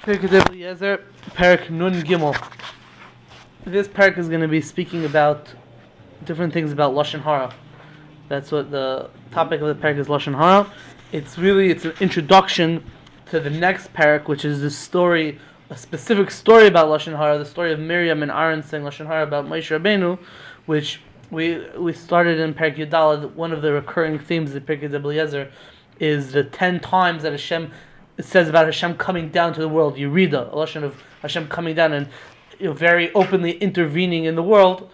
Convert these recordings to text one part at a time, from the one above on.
Parak Nun Gimel. This parak is going to be speaking about different things about Lashon HaRa. That's what the topic of the parak is, Lashon HaRa. It's an introduction to the next parak, which is this story, a specific story about Lashon HaRa, the story of Miriam and Aaron saying Lashon HaRa about Moshe Rabbeinu, which we started in Parak Yudalad. One of the recurring themes of Parak Eliezer is the 10 times that it says about Hashem coming down to the world. You read a Lashon of Hashem coming down and very openly intervening in the world.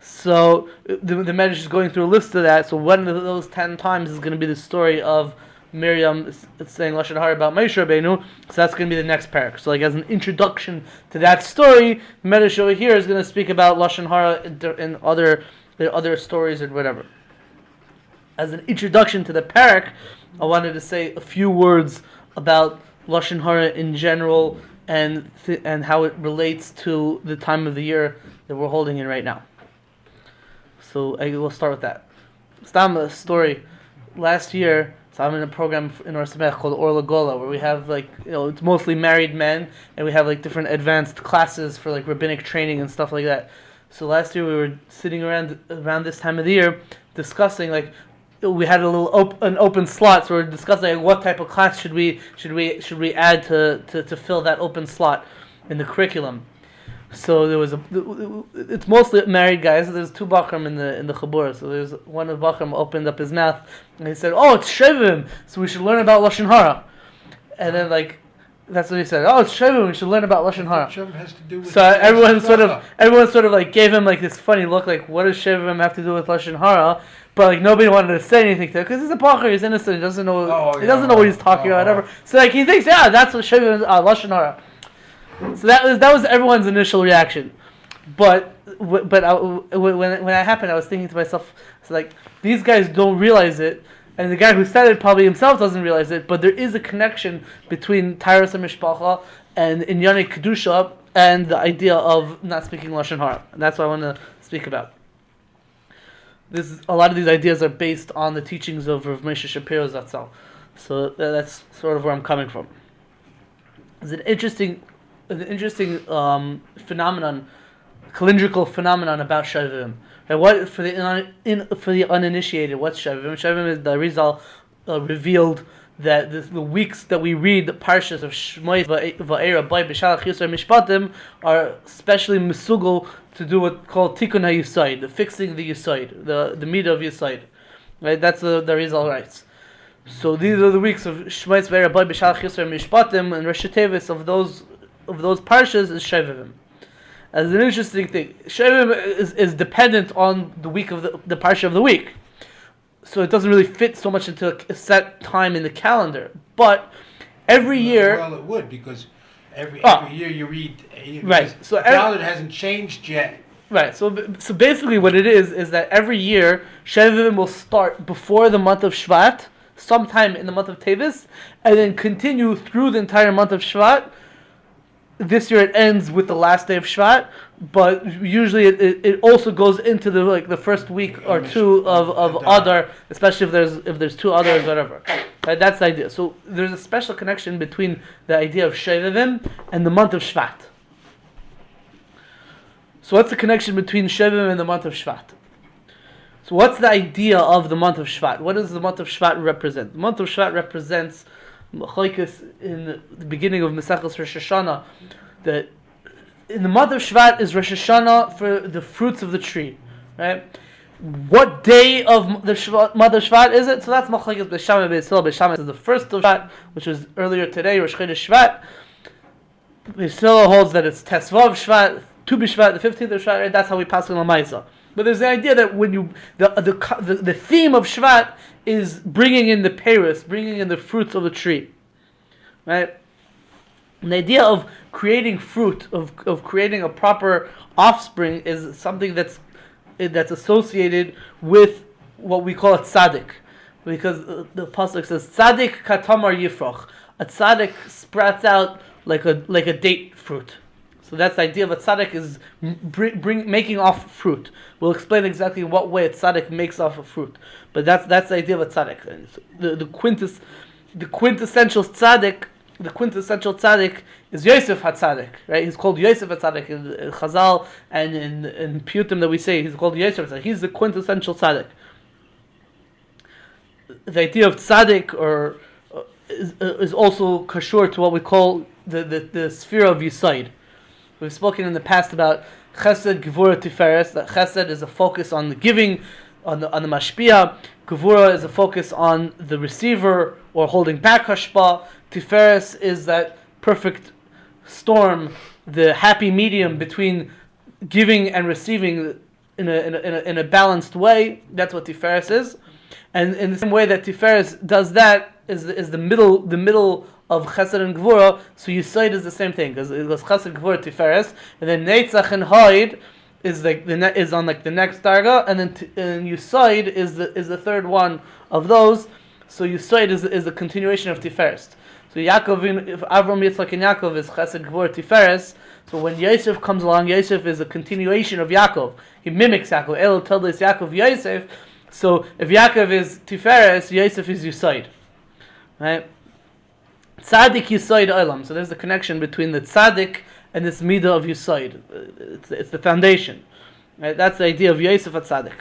So the Medrash is going through a list of that. So one of those 10 times is going to be the story of Miriam saying Lashon HaRa about Moshe Rabbeinu. So that's going to be the next parak. So as an introduction to that story, the Medrash over here is going to speak about Lashon HaRa in other stories and whatever. As an introduction to the parak, I wanted to say a few words about Lashon HaRa in general and how it relates to the time of the year that we're holding in right now. So we'll start with that. A story. Last year, so I'm in a program in our semech called Or Lagola, where we have it's mostly married men, and we have different advanced classes for rabbinic training and stuff like that. So last year we were sitting around this time of the year discussing we had an open slot, so we're discussing what type of class should we add to fill that open slot in the curriculum. So it's mostly married guys. There's two bachram in the chabur. So there's one of the bachram opened up his mouth and he said, "Oh, it's Shovavim, so we should learn about Lashon HaRa." And then that's what he said. "Oh, it's Shovavim, we should learn about Lashon HaRa." Shovavim has to do with so everyone sort of gave him this funny look, what does Shovavim have to do with Lashon HaRa? But nobody wanted to say anything to him because he's a bachar, he's innocent, he doesn't know what he's talking about, whatever. So he thinks, that's what Shovavim is, Lashon HaRa. So that was everyone's initial reaction, but when that happened, I was thinking to myself, these guys don't realize it, and the guy who said it probably himself doesn't realize it. But there is a connection between Tairas HaMishpacha and Inyane Kedusha and the idea of not speaking Lashon HaRa, and that's what I want to speak about. A lot of these ideas are based on the teachings of Rav Moshe Shapiro Zatzal, so that's sort of where I'm coming from. It's an interesting phenomenon, calendrical phenomenon about Shovavim. What for the uninitiated? What's Shovavim? Shovavim is the Arizal revealed that the weeks that we read the parshas of Shmois Va'era Bay B'Shalach Yisrael Mishpatim are especially misugel to do what's called Tikkun HaYesod, the fixing the Yesod, the midah of Yesod. Right, that's the Arizal writes. So these are the weeks of Shmois Va'era Bay B'Shalach Yisrael Mishpatim, and Rosh Tevis of those parshas is Shovavim. As an interesting thing, Shovavim is dependent on the week of the parsha of the week, so it doesn't really fit so much into a set time in the calendar. But every year, it would, because every year you read. Right. So the calendar hasn't changed yet. Right. So basically, what it is that every year Shovavim will start before the month of Shvat, sometime in the month of Tevis, and then continue through the entire month of Shvat. This year it ends with the last day of Shvat, but usually it also goes into the first week or two of Adar, especially if there's two Adars or whatever. Right, that's the idea. So there's a special connection between the idea of Shovavim and the month of Shvat. So what's the connection between Shovavim and the month of Shvat? So what's the idea of the month of Shvat? What does the month of Shvat represent? The month of Shvat represents in the beginning of Mesachos Rosh Hashanah, that in the month of Shvat is Rosh Hashanah for the fruits of the tree, right? What day of the month of Shvat is it? So that's Machlekes Beis Shammai and Beis Hillel. Beis Shammai is the first of Shvat, which was earlier today, Rosh Chodesh Shvat. Beis Hillel holds that it's Tesvav Shvat, Tu B'Shvat, the 15th of Shvat, right? That's how we pass on L'maisa. But there's the idea that when the theme of Shvat is bringing in the peiros, bringing in the fruits of the tree, right? And the idea of creating fruit, of creating a proper offspring, is something that's associated with what we call a tzaddik, because the pasuk says tzaddik katamar yifrach. A tzaddik sprouts out like a date fruit. So that's the idea of a tzaddik, is making off fruit. We'll explain exactly what way a tzaddik makes off a fruit, but that's the idea of a tzaddik. The quintessential tzaddik the quintessential tzaddik is Yosef HaTzaddik, right? He's called Yosef HaTzaddik in Chazal, and in Piyutim that we say he's called Yosef HaTzaddik. He's the quintessential tzaddik. The idea of tzaddik is also kashur to what we call the sphere of Yesod. We've spoken in the past about Chesed, Gevura, Tiferes. That Chesed is a focus on the giving, on the mashpia. Gevura is a focus on the receiver or holding back hashpa. Tiferes is that perfect storm, the happy medium between giving and receiving in a balanced way. That's what Tiferes is. And in the same way that Tiferes does that is the middle of Chesed and Gevura. So Yesod is the same thing, because it goes Chesed, Gevura, Tiferes, and then Netzach and Hoid is is on like the next darga, and then Yesod is the third one of those. So Yesod is a continuation of Tiferes. So Yaakov, if Avram, Yitzchak, and Yaakov is Chesed, Gevura, Tiferes. So when Yosef comes along, Yosef is a continuation of Yaakov. He mimics Yaakov. El Toldos Yaakov Yosef. So if Yaakov is Tiferes, Yosef is Yesod. Right? Tzaddik Yesod Olam. So there's the connection between the tzaddik and this midah of Yesod. It's the foundation. Right? That's the idea of Yosef HaTzaddik.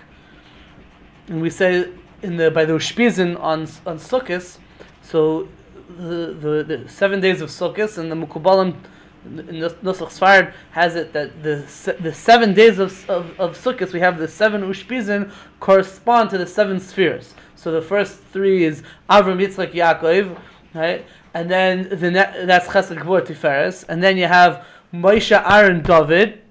And we say by the Ushpizin on Sukkot. So the 7 days of Sukkot, and the Mukubalim in Nusach Sfarad has it that the 7 days of Sukkot, we have the 7 Ushpizin correspond to the 7 spheres. So the first 3 is Avram, Yitzchak, Yaakov, right? And then that's Chesed, Gevura, Tiferes. And then you have Moshe, Aaron, David.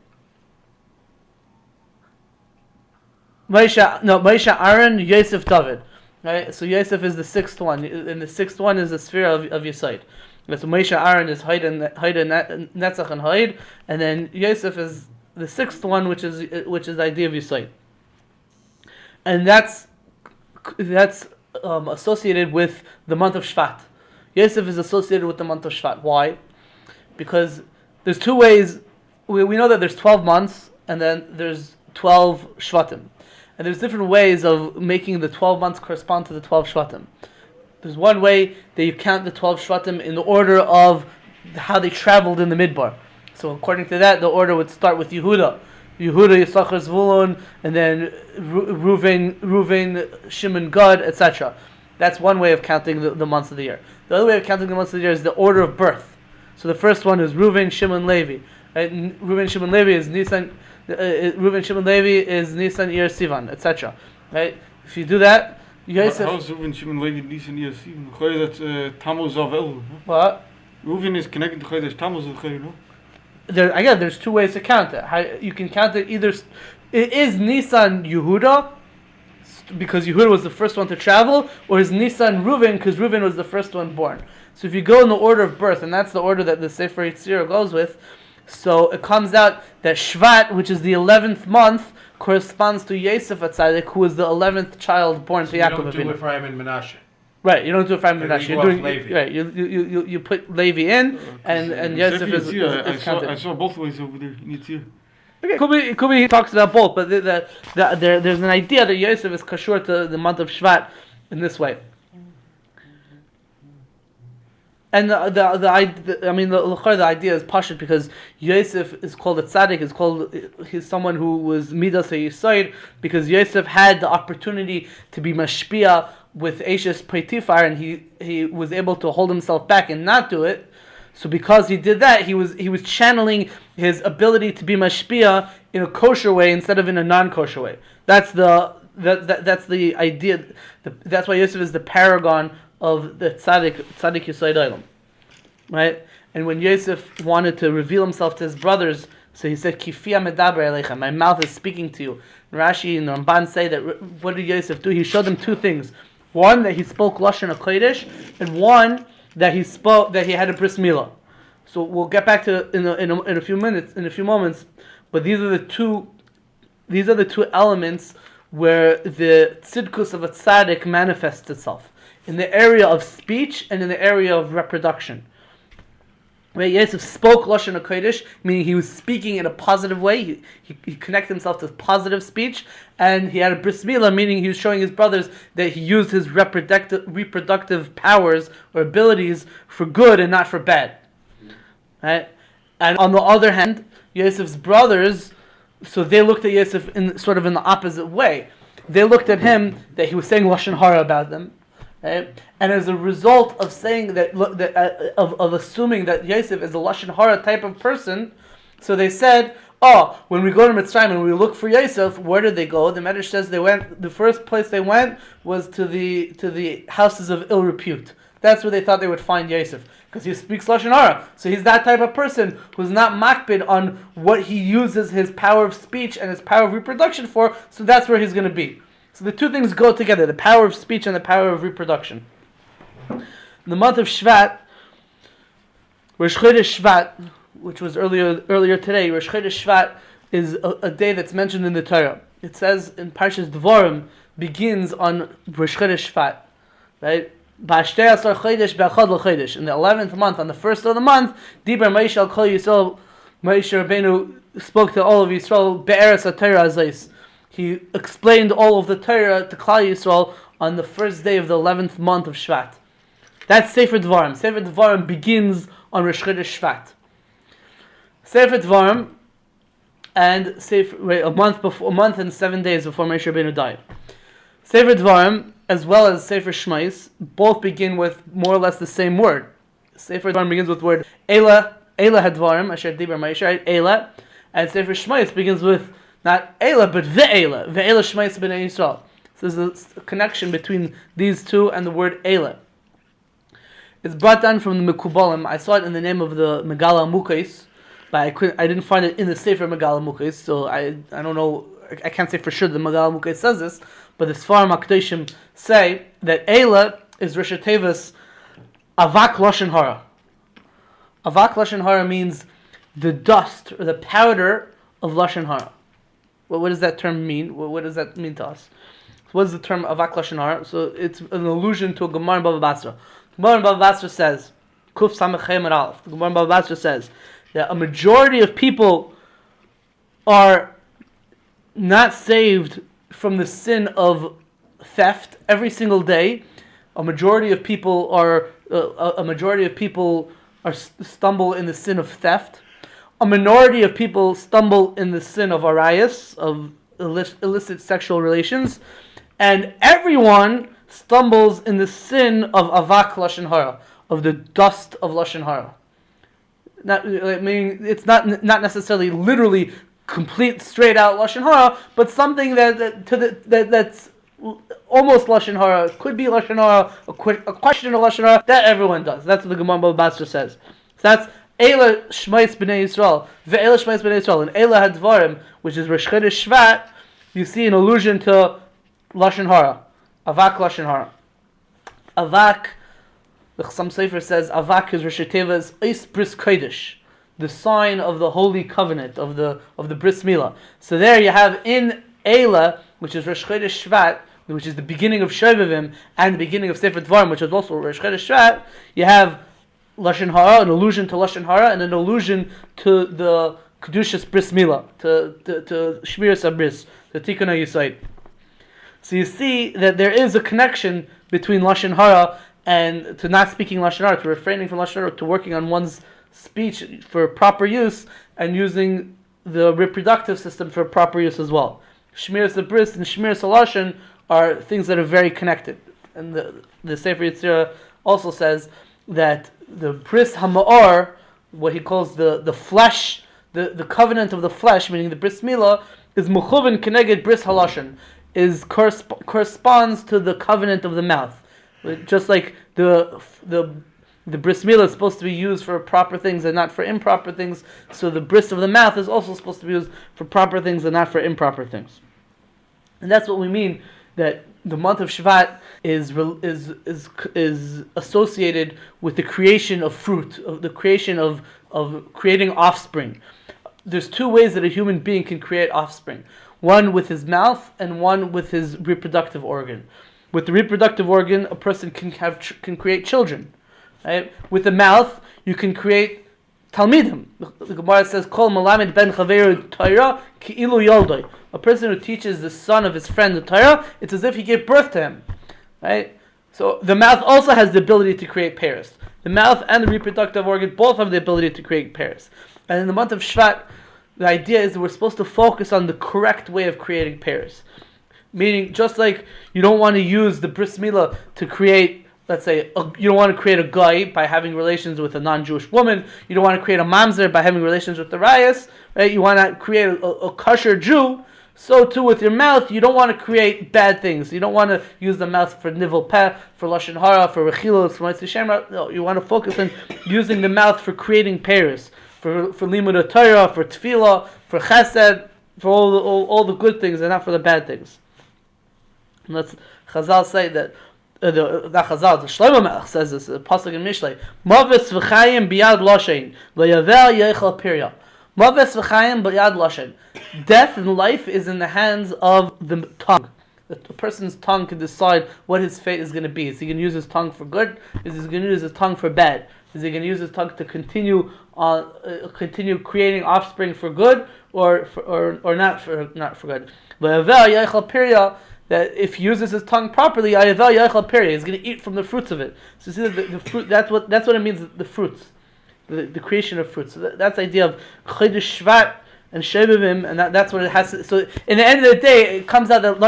Moshe, Aaron, Yosef, David. Right? So Yosef is the 6th one, and the 6th one is the sphere of Yesod. So Moshe, Aaron is Hoid and Netzach and Hoid, and then Yosef is the 6th one, which is the idea of Yesod. And that's associated with the month of Shvat. Yosef is associated with the month of Shvat. Why? Because there's 2 ways. We know that there's 12 months, and then there's 12 Shvatim. And there's different ways of making the 12 months correspond to the 12 Shvatim. There's one way that you count the 12 Shvatim in the order of how they traveled in the Midbar. So according to that, the order would start with Yehuda, Yisachar, Zvulun, and then Reuven, Shimon, Gad, etc. That's one way of counting the months of the year. The other way of counting the months of the year is the order of birth. So the first one is Reuven, Shimon, Levi. Right? Reuven, Shimon, Levi is Nisan. Reuven, Shimon, Levi is Nisan, Iyar, Sivan, etc. Right? If you do that, Yosef. How is Reuven, Shimon, Levi, Nisan, Iyar, Sivan? That's Tammuz of El. What? Reuven is connected to Chodesh Tammuz of El, no? There's 2 ways to count it. You can count it either. It is Nisan Yehuda, because Yehuda was the first one to travel, or is Nisan Reuven, because Reuven was the first one born. So if you go in the order of birth, and that's the order that the Sefer Yetzirah goes with, so it comes out that Shvat, which is the 11th month, corresponds to Yosef HaTzaddik, who is the 11th child born to Yaakov Avinu. You don't do Ephraim and Menashe. Right, you don't do Ephraim and Menashe. You're doing Levi. Right, you put Levi in, and Yosef is counted. I saw both ways over there in Yitzirah. Okay. Could be he talks about both, but there's an idea that Yosef is kashur to the month of Shvat in this way. And the idea is pashut because Yosef is called a tzaddik. He's someone who was midas Yesod, because Yosef had the opportunity to be mashpia with Ashes Potifar, and he was able to hold himself back and not do it. So because he did that, he was channeling his ability to be mashpia in a kosher way instead of in a non-kosher way. That's the idea. That's why Yosef is the paragon of the tzaddik Yesod Olam, right? And when Yosef wanted to reveal himself to his brothers, so he said, "Kifia medaber eleichem," my mouth is speaking to you. And Rashi and Ramban say that what did Yosef do? He showed them 2 things: one, that he spoke Lashon HaKodesh, and one, that he had a bris milah. So we'll get back to in a few moments. But these are the two elements where the tzidkus of a tzaddik manifests itself in the area of speech and in the area of reproduction. Right, Yosef spoke Lashon HaKodesh, meaning he was speaking in a positive way. He connected himself to positive speech, and he had a bris milah, meaning he was showing his brothers that he used his reproductive powers or abilities for good and not for bad. Right, and on the other hand, Yosef's brothers, so they looked at Yosef in sort of in the opposite way. They looked at him that he was saying Lashon HaRa about them. Right? And as a result of saying of assuming that Yosef is a Lashon HaRa type of person, so they said, "Oh, when we go to Mitzrayim and we look for Yosef, where did they go?" The Medrash says they went. The first place they went was to the houses of ill repute. That's where they thought they would find Yosef, because he speaks Lashon HaRa. So he's that type of person who's not makpid on what he uses his power of speech and his power of reproduction for. So that's where he's going to be. So the two things go together, the power of speech and the power of reproduction. In the month of Shvat, Rosh Chodesh Shvat, which was earlier today, Rosh Chodesh Shvat is a day that's mentioned in the Torah. It says in Parshas Devarim, begins on Rosh Chodesh Shvat, right? In the 11th month, on the first of the month, Diber Moshe al Kol Yisrael, Moshe Rabbeinu spoke to all of Yisrael, Be'eretz HaTorah Azos. He explained all of the Torah to Klal Yisrael on the first day of the 11th month of Shvat. That's Sefer Devarim. Sefer Devarim begins on Rosh Chodesh Shvat. Sefer Devarim, and a month and 7 days before Moshe Rabbeinu died. Sefer Devarim, as well as Sefer Shmais, both begin with more or less the same word. Sefer Devarim begins with the word Eila Hadvarim, Asher Diber Moshe, right? Eila, and Sefer Shmais begins with not Eila, but Ve'eila. Ve'eila Shmais B'nai Yisrael. So there's a connection between these two and the word Eila. It's brought down from the Mekubalim. I saw it in the name of the Megala Mukais, but I didn't find it in the Sefer Megala Mukais, so I don't know, I can't say for sure the Megala Mukais says this, but the Sfarim HaKadoshim say that Eila is Rosh Tevis Avak Lashon HaRa. Avak Lashon HaRa means the dust or the powder of Lashon HaRa. Well, what does that term mean? What does that mean to us? What is the term Avak Lashon HaRa? So it's an allusion to a Gemara in Bava Basra. Gemara in Bava Basra says, Kuf Samech Chem Aleph. The Gemara in Bava Basra says that a majority of people are not saved from the sin of theft every single day. A majority of people stumble in the sin of theft. A minority of people stumble in the sin of arayas, of illicit sexual relations, and everyone stumbles in the sin of avak Lashon HaRa, of the dust of Lashon HaRa. It's not necessarily literally complete straight out Lashon HaRa, but something that's almost Lashon HaRa, could be Lashon HaRa, a question of Lashon HaRa, that everyone does. That's what the Gemara Bava Basra says. So that's Eila Shmais B'nai Yisrael, Ve'eila Shmais B'nai Yisrael, and Eila Hadvarim, which is Rosh Chodesh Shvat. You see an allusion to Lashon HaRa, Avak Lashon HaRa. Avak, the Chassam Sofer says, Avak is Rosh Teva's Eis Bris Kodesh, the sign of the holy covenant, of the bris milah. So there you have in Eila, which is Rosh Chodesh Shvat, which is the beginning of Shovavim, and the beginning of Sefer Devarim, which is also Rosh Chodesh Shvat. You have Lashon HaRa, an allusion to Lashon HaRa, and an allusion to the Kedushas Bris Milah, to Shmiras HaBris, to Tikkun HaYesod. So you see that there is a connection between Lashon HaRa and to not speaking Lashon HaRa, to refraining from Lashon HaRa, to working on one's speech for proper use, and using the reproductive system for proper use as well. Shmiras HaBris and Shmiras HaLashon are things that are very connected. And the Sefer Yetzirah also says that the bris hama'or, what he calls the flesh, the covenant of the flesh, meaning the bris milah, is mechuven keneged bris halashon, corresponds to the covenant of the mouth. Just like the bris milah is supposed to be used for proper things and not for improper things, so the bris of the mouth is also supposed to be used for proper things and not for improper things. And that's what we mean, that the month of Shvat is associated with the creation of fruit, of the creation of creating offspring. There's two ways that a human being can create offspring. One with his mouth and one with his reproductive organ. With the reproductive organ, a person can create children. Right? With the mouth, you can create Talmidim. The Gemara says, "Kol malamed ben chaveru Torah ki'ilu yoldoi." A person who teaches the son of his friend the Torah, it's as if he gave birth to him, right? So the mouth also has the ability to create pairs. The mouth and the reproductive organ both have the ability to create pairs. And in the month of Shvat, the idea is that we're supposed to focus on the correct way of creating pairs. Meaning, just like you don't want to use the bris milah to create, let's say, you don't want to create a guy by having relations with a non-Jewish woman. You don't want to create a mamzer by having relations with the rayas, right? You want to create a kosher Jew. So too with your mouth, you don't want to create bad things. You don't want to use the mouth for nivel peh, for Lashon HaRa, for rechilos, for Motzei Shemra. No, you want to focus on using the mouth for creating pairs, for limud Torah, for tefillah, for chesed, for all the good things and not for the bad things. And let's Chazal say that the Shlomo Melech says this, pasuk in Mishlei, Mavis v'chayim biyad loshen, loyavel yechal pirya. Mavis v'chayim biyad loshen. Death and life is in the hands of the tongue. The person's tongue can decide what his fate is going to be. Is he going to use his tongue for good? Is he going to use his tongue for bad? Is he going to use his tongue to continue creating offspring for good, or not for good? Loyavel yechal pirya. That if he uses his tongue properly, he's going to eat from the fruits of it. So see that the fruit, that's what it means, the fruits, the creation of fruits. So that's the idea of Shvat and Shovavim, and that's what it has to. So in the end of the day, it comes out that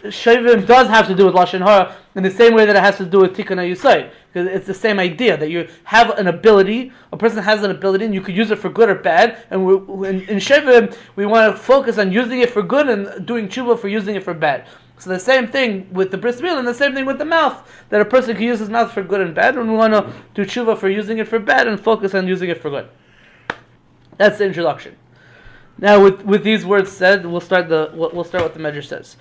Shovavim does have to do with Lashon HaRa in the same way that it has to do with Tikkun Yesod, because it's the same idea that you have an ability, a person has an ability, and you could use it for good or bad. And in Shovavim, we want to focus on using it for good and doing tshuva for using it for bad. So the same thing with the bris milah, and the same thing with the mouth, that a person can use his mouth for good and bad, and we want to do tshuva for using it for bad and focus on using it for good. That's the introduction. Now, with these words said, we'll start what the Medrash says.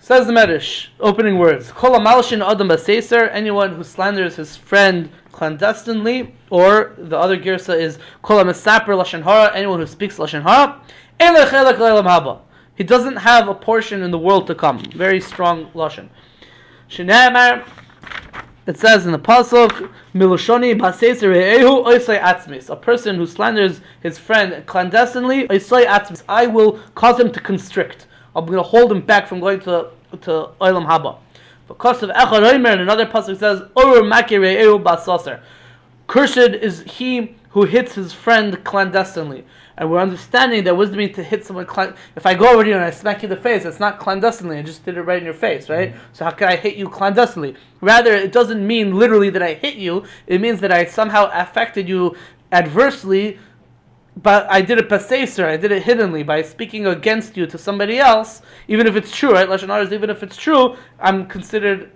Says the Medrash, opening words: Kol hamalshin adam b'seiser, anyone who slanders his friend clandestinely, or the other girsa is Kol hamesaper Lashon HaRa, anyone who speaks Lashon HaRa, ein lo chelek le'olam haba. He doesn't have a portion in the world to come. Very strong lashon. Shneimar, it says in the pasuk, Miloshoni b'seiser re'ehu oisay atzmis. A person who slanders his friend clandestinely, oisay atzmis, I will cause him to constrict. I'm going to hold him back from going to Olam Haba. Because of Echad Omer, and another pasuk says, Orur Maki Re'ehu Basaser. Cursed is he who hits his friend clandestinely. And we're understanding that what does it mean to hit someone if I go over to you and I smack you in the face, it's not clandestinely, I just did it right in your face, right? So how can I hit you clandestinely? Rather, it doesn't mean literally that I hit you, it means that I somehow affected you adversely, but I did it paseser, I did it hiddenly, by speaking against you to somebody else, even if it's true, right? Lashon HaRa is even if it's true, I'm considered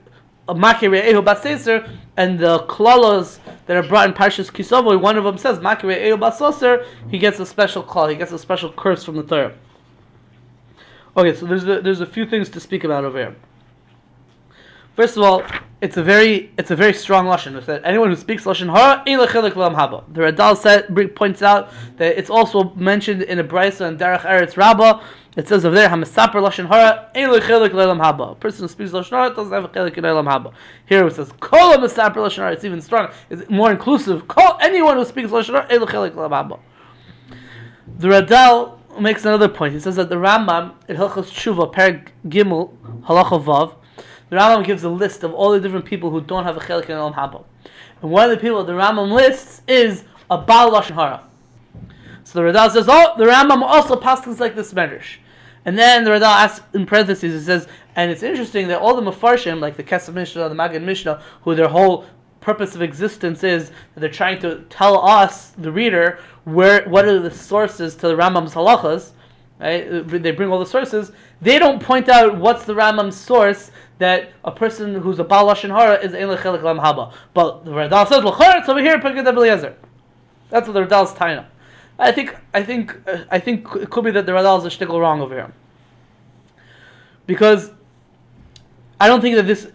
a makir re'ehu baseser, and the klalos that are brought in Parshas Kisavoy, one of them says, makir re'ehu baseser, he gets a special klal, he gets a special curse from the Torah. Okay, so there's a few things to speak about over here. First of all, it's a very strong lashon. It said anyone who speaks lashon hara ein lechelek l'olam haba. The Radal points out that it's also mentioned in a brayso in Derech Eretz Rabbah. It says over there, hamasaper lashon hara ein lechelek l'olam haba. A person who speaks lashon hara doesn't have a chelek in l'olam haba. Here it says kol hamasaper lashon hara. It's even stronger. It's more inclusive. Call anyone who speaks lashon hara ein lechelek l'olam haba. The Radal makes another point. He says that the Rambam in Hilchos Tshuva Perek Gimel Halacha Vav, the Rambam gives a list of all the different people who don't have a chelik in Olam Haba. And one of the people the Rambam lists is a Baal Lashon Hara. So the Radal says, the Rambam also passes like this Medrash. And then the Radal asks in parentheses, it says, and it's interesting that all the Mefarshim, like the Kesef Mishnah, the Maggid Mishnah, who their whole purpose of existence is that they're trying to tell us, the reader, what are the sources to the Rambam's halachas, right? They bring all the sources. They don't point out what's the Rambam's source that a person who's a Baal Lashon Hara is ein lechelek l'olam haba. But the Radal says l'chor it's over here in Pirkei Eliezer. That's what the Radal's taina. I think it could be that the Radal is a shtickle wrong over here, because I don't think this is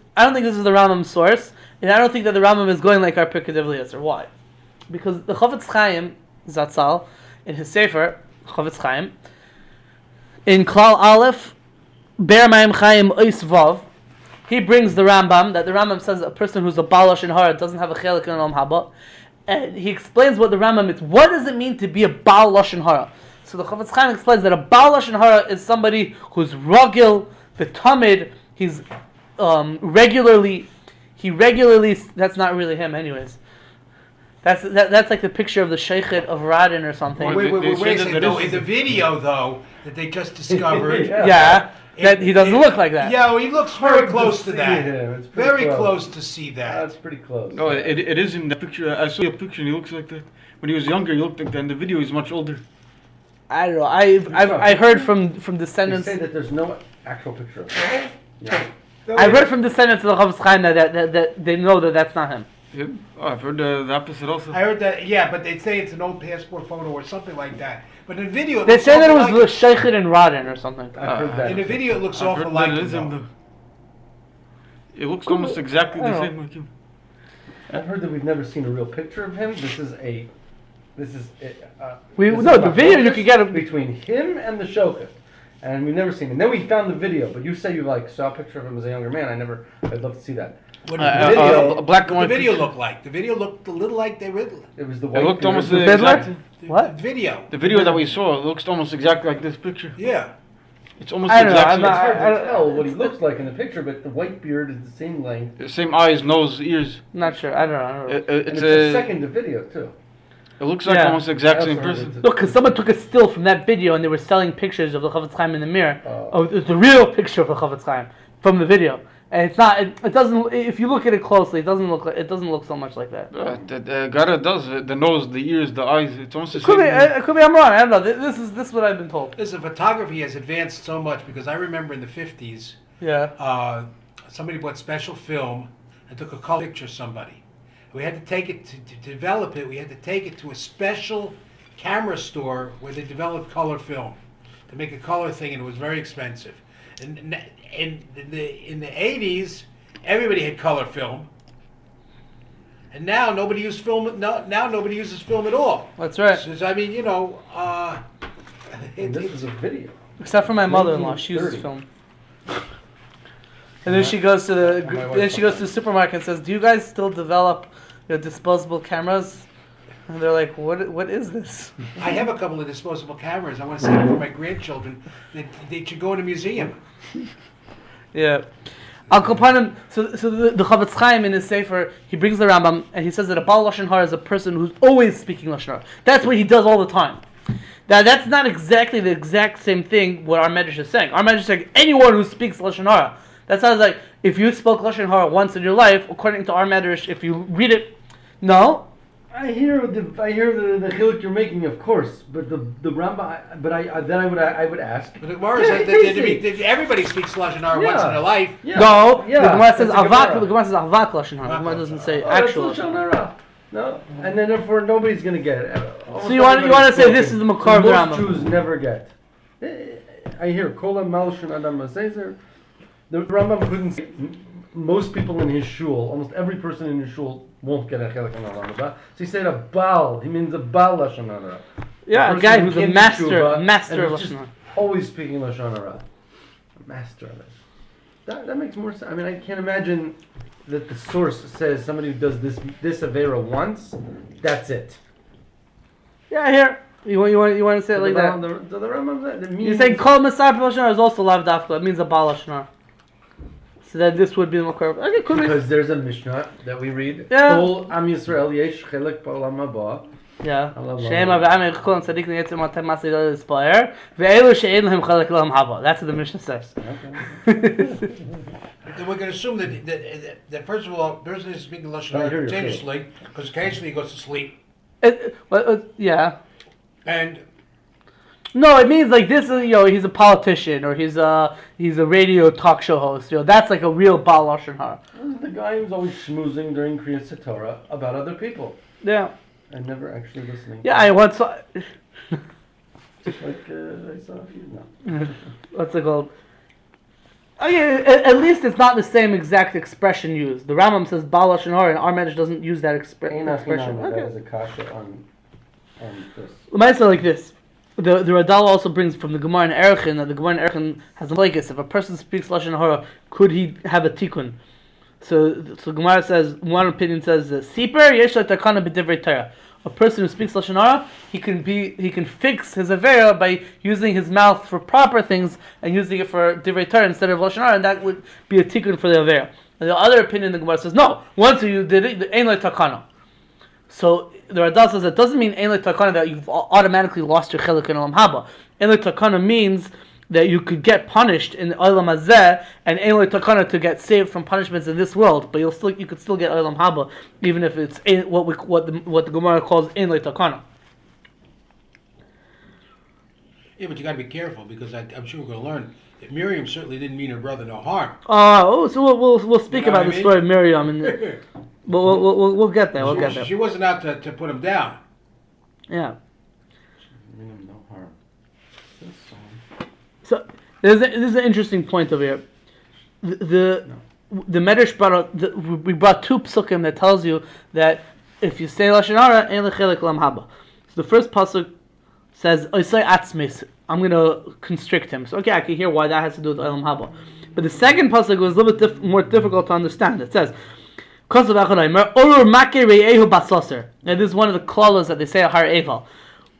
the Rambam's source, and I don't think that the Rambam is going like our Pirkei Eliezer. Why? Because the Chafetz Chaim Zatzal in his Sefer Chafetz Chaim in Klal Aleph Ber Mayim Chaim Ois Vav, he brings the Rambam, that the Rambam says a person who's a Baal Lashon Hara doesn't have a chelik in Olam Haba, And he explains what the Rambam is. What does it mean to be a Baal Lashon Hara? So the Chafetz Chaim explains that a Baal Lashon Hara is somebody who's ragil, v'tamid. He's regularly. That's not really him, anyways. That's like the picture of the Sheikhet of Radin or something. Wait a second. No, in the video though that they just discovered. That he doesn't look like that. Yeah, well, he looks very close to that. Very close to see that. That's pretty close. No, it is in the picture. I saw a picture and he looks like that. When he was younger, he looked like that. In the video, he's much older. I don't know. I heard from They descendants. say that there's no actual picture of him. Yeah. I've heard from descendants of the Chafetz Chaim that they know that that's not him. Yeah. Oh, I've heard the opposite also. I heard that. Yeah, but they say it's an old passport photo or something like that. But in the video, it They looks say that it awful was the Sheikhet and Radin or something. I've heard that. in the video, it looks I've awful heard like that it him. is him, Though. though. It looks almost exactly I the don't same like him. I've heard that we've never seen a real picture of him. This is the video you could get between him and the Shochet, and we've never seen it. And then we found the video, but you say you saw a picture of him as a younger man. I'd love to see that. What a black and the white video picture. looked like? The video looked a little like they Riddler. It was the It white. looked almost beard. exactly. What? The video. The video that we saw looks almost exactly like this picture. Yeah. It's almost I don't know, exactly I'm It's hard I- to tell what he looks like in the picture, but the white beard is the same length. the same eyes, nose, ears. Not sure. I don't know. It, And it's a second to video too. It looks like Yeah. almost the exact I same also heard person. it's- Look, because someone took a still from that video and they were selling pictures of the Chafetz Chaim in the mirror. Oh. It's a real picture of the Chafetz Chaim from the video, and it's not. It doesn't. If you look at it closely, it doesn't look so much like that. The Gara does the nose, the ears, the eyes. It's almost the Could be. same. It could be. I'm wrong. I don't know. This is what I've been told. Listen, photography has advanced so much because I remember in the 50s, Yeah. somebody bought special film and took a color picture of somebody. We had to take it to develop it. We had to take it to a special camera store where they developed color film to make a color thing, and it was very expensive. And in the 80s, everybody had color film, and now nobody uses film. Now nobody uses film at all. That's right. So, I mean, And this is a video. Except for my mother-in-law, she uses 1930. film. And then she goes to the supermarket and says, "Do you guys still develop disposable cameras?" And they're like, "What is this?" I have a couple of disposable cameras. I want to save them for my grandchildren. They should go in a museum. Yeah. Al Kapanim, so the Chafetz Chaim in his Sefer, he brings the Rambam and he says that a Baal Lashon Hara is a person who's always speaking Lashon Hara. That's what he does all the time. Now that's not exactly the exact same thing what our Medrash is saying. Our Medrash is saying anyone who speaks Lashon Hara. That sounds like if you spoke Lashon Hara once in your life, according to our Medrash, if you read it, no. I hear the chiluk you're making, of course, but the Rambam. But I would ask. But the Gemara says that everybody speaks Lashon Hara once in their life. Yeah. No, Yeah. the Gemara says That's a avak. Gemara. The Gemara says avak Lashon Hara. The Gemara doesn't say actual That's Lashon Lashon Hara. Hara. No, and then therefore nobody's gonna get it. So you want to say this is the Makar of the Most Rambam? Jews never get. I hear Kol Malshon Adam Azazer. The Rambam couldn't say. Most people in his shul, almost every person in his shul, won't get a chelik on the Rambam. So he said a Baal. He means a Baal Lashon Hara. Yeah, a person guy who who's a came to master Tshuva of and is Lashon just Hara. always speaking Lashon Hara. A master of it. That makes more sense. I mean, I can't imagine that the source says somebody who does this Avera once, that's it. Yeah, here. You want to say it like that? The Rambam, that means You're saying Kol Masar Lashon Hara is also Lav Dafka. It means a Baal Lashon Hara. So that this would be the Makar. Okay, could be. because there's a Mishnah that we read. Yeah. Kol Am Yisrael yesh chelek ba'olam haba. Yeah. Allah She'em Allah. av'am yichol tzaddik ne'etzim atem masay lo yispayer ve'elu she'en lahem chalek lahem haba. That's what the Mishnah says. Okay. Then we're going to assume that first of all, the person is speaking Lashon I hear Hara you, continuously because occasionally he goes to sleep. Yeah. And No, it means like this is he's a politician or he's a radio talk show host. That's like a real Baal Lashon Hara. The guy who's always schmoozing during Kriyas Torah about other people Yeah. and never actually listening. Yeah, I once saw. Just like I saw a few now. What's it called? Oh yeah, at least it's not the same exact expression used. The Rambam says Baal Lashon Hara, and our Medrash doesn't use that expression. That is a kasha on this. Let me say like this. The Radal also brings from the Gemara in Erechim that the Gemara in Erechim has a like this. If a person speaks Lashon Hara, could he have a tikkun? So Gemara says, one opinion says, Siper yesh takana b'divrei Torah. A person who speaks Lashon HaRa, he can fix his avera by using his mouth for proper things and using it for divrei Torah instead of Lashon HaRa, and that would be a tikkun for the avera. And the other opinion, the Gemara says, no, once you did it, the ein le takana. So the Radal says that doesn't mean ein le takana that you've automatically lost your chelik in olam haba. Ein le takana means that you could get punished in olam hazeh, and ein le takana to get saved from punishments in this world, but you could still get olam haba even if it's what the Gemara calls ein le takana. Yeah, but you got to be careful because I'm sure we're going to learn that Miriam certainly didn't mean her brother no harm. So we'll speak about the story of Miriam, and we'll get there. We'll get there. She wasn't out to put him down. Yeah. No harm. So this is an interesting point over here. The Medrash we brought two psukim that tells you that if you say Lashon HaRa, ein lechelik lam haba. So the first pasuk says Oisai atzmis. I'm going to constrict him. So I can hear why that has to do with olam haba. But the second pasuk was a little bit more difficult to understand. It says, now this is one of the klalas that they say Har Eval.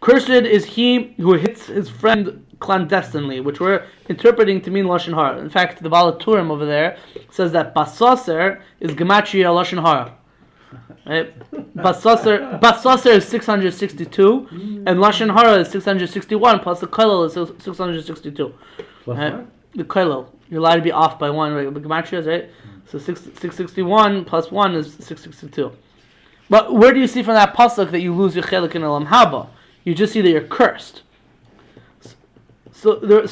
Cursed is he who hits his friend clandestinely, which we're interpreting to mean Lashon HaRa. In fact, the Baal Turim over there says that Basaser is Gematria Lashon HaRa. Right? Basaser is 662, and Lashon HaRa is 661, plus the Kailal is 662. Right? The Kailal. You're allowed to be off by one, right? The Gematria is, right? So 661 plus 1 is 662. But where do you see from that pasuk that you lose your chelik in olam haba? You just see that you're cursed. So the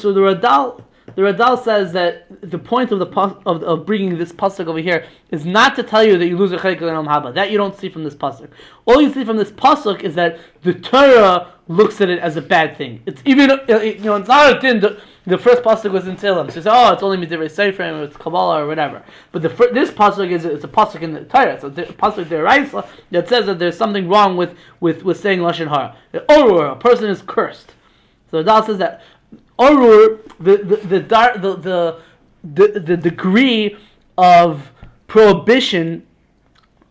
Radal says that the point of of bringing this pasuk over here is not to tell you that you lose your chelik in olam haba. That you don't see from this pasuk. All you see from this pasuk is that the Torah looks at it as a bad thing. It's even it's not a din. The first pasuk was in Tehillim, so you say, it's only midivrei sefer, it's Kabbalah or whatever. But this pasuk it's a pasuk in the Torah. So the pasuk deraisa that says that there's something wrong with saying Lashon HaRa. Orur, a person is cursed. So the Dal says that Orur, the degree of prohibition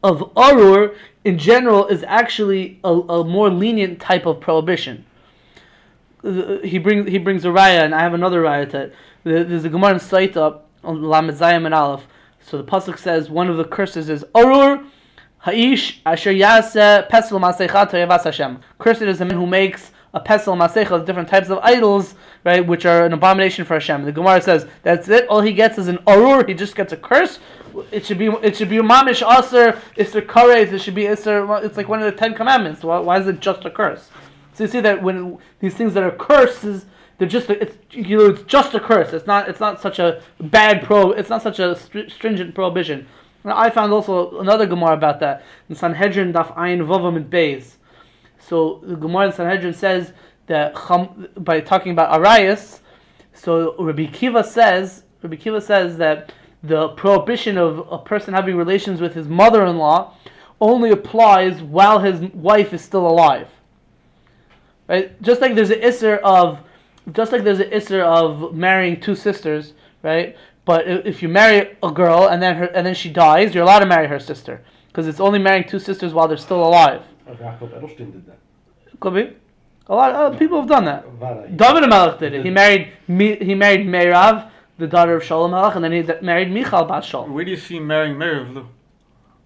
of Orur in general is actually a more lenient type of prohibition. He brings a raya, and I have another raya to it. There's a Gemara in Saita on Lamed Zayim and Aleph. So the pasuk says one of the curses is Orur Haish Asher Yaseh Pesel Maseicha Toyevas Hashem. Cursed is the man who makes a pesel maseicha, different types of idols, right, which are an abomination for Hashem. The Gemara says that's it. All he gets is an Orur. He just gets a curse. It should be mamish aser iser kares. It should be iser. It's like one of the 10 commandments. Why is it just a curse? So you see that when these things that are curses, they're just it's just a curse. It's not such a bad it's not such a stringent prohibition. Now, I found also another Gemara about that in Sanhedrin Daf Ayin Vavam and Beis. So the Gemara in Sanhedrin says that by talking about arayas, so Rabbi Kiva says that the prohibition of a person having relations with his mother-in-law only applies while his wife is still alive. Right? Just like there's an isser of marrying two sisters, right? But if you marry a girl and then she dies, you're allowed to marry her sister because it's only marrying two sisters while they're still alive. Edelstein did that. Could be. A lot of people have done that. David HaMelech did it. He married Meirav, the daughter of Shalom HaMelech, and then he married Michal Bat Shal. Where do you see marrying Meirav though?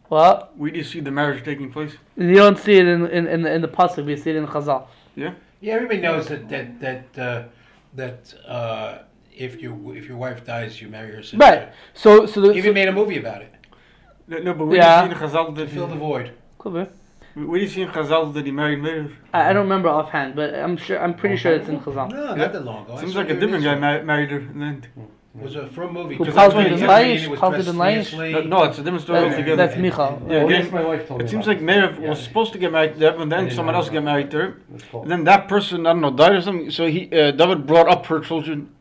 What? Where do you see the marriage taking place? You don't see it in the pasuk. We see it in Chazal. Yeah. Yeah, everybody knows that if your wife dies, you marry her sister. Right. So even made a movie about it. No, but where do you see in Chazal To fill the void. Could be. Where do you see in Chazal that he married Meirav? I don't remember offhand, but I'm pretty sure it's in Chazal. No, not that long ago. Seems like a different guy married her. And then it was a from movie. Who Because Palti that's ben when Laish? he was Palti dressed ben Laish? fiercely. no, it's a different story altogether. That's Michal. Yeah, Yes, my wife told me. It seems about like Meirav was supposed to get married to them, and then someone else got married to her. And then that person, I don't know, died or something. So David brought up her children.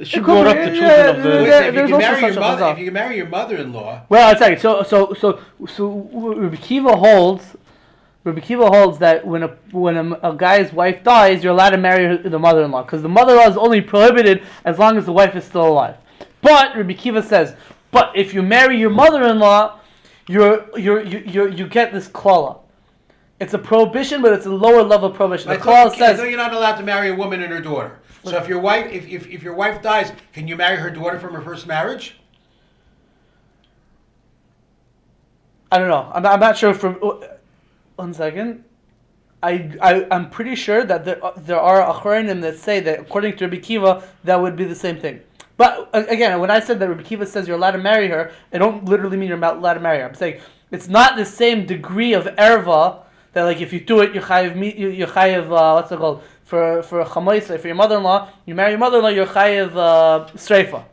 She brought up the children of the. Yeah, If there's you also can marry such your a mother, Chazal. if you can marry your mother-in-law, Well, I'll tell you. So Rabbi Kiva holds that when a guy's wife dies, you're allowed to marry the mother-in-law because the mother-in-law is only prohibited as long as the wife is still alive. But Rabbi Kiva says But if you marry your mother-in-law, you get this klala. It's a prohibition, but it's a lower level prohibition. The klala says, I thought you're not allowed to marry a woman and her daughter. So if your wife, if your wife dies, can you marry her daughter from her first marriage? I don't know. I'm not sure. From 1 second, I'm pretty sure that there are achronim that say that according to Rabbi Kiva that would be the same thing. But again, when I said that Rabbi Kiva says you're allowed to marry her, I don't literally mean you're allowed to marry her. I'm saying it's not the same degree of erva that like if you do it, you chayiv what's it called for a chamoisa, for your mother-in-law, you marry your mother-in-law, you're chayiv streifa.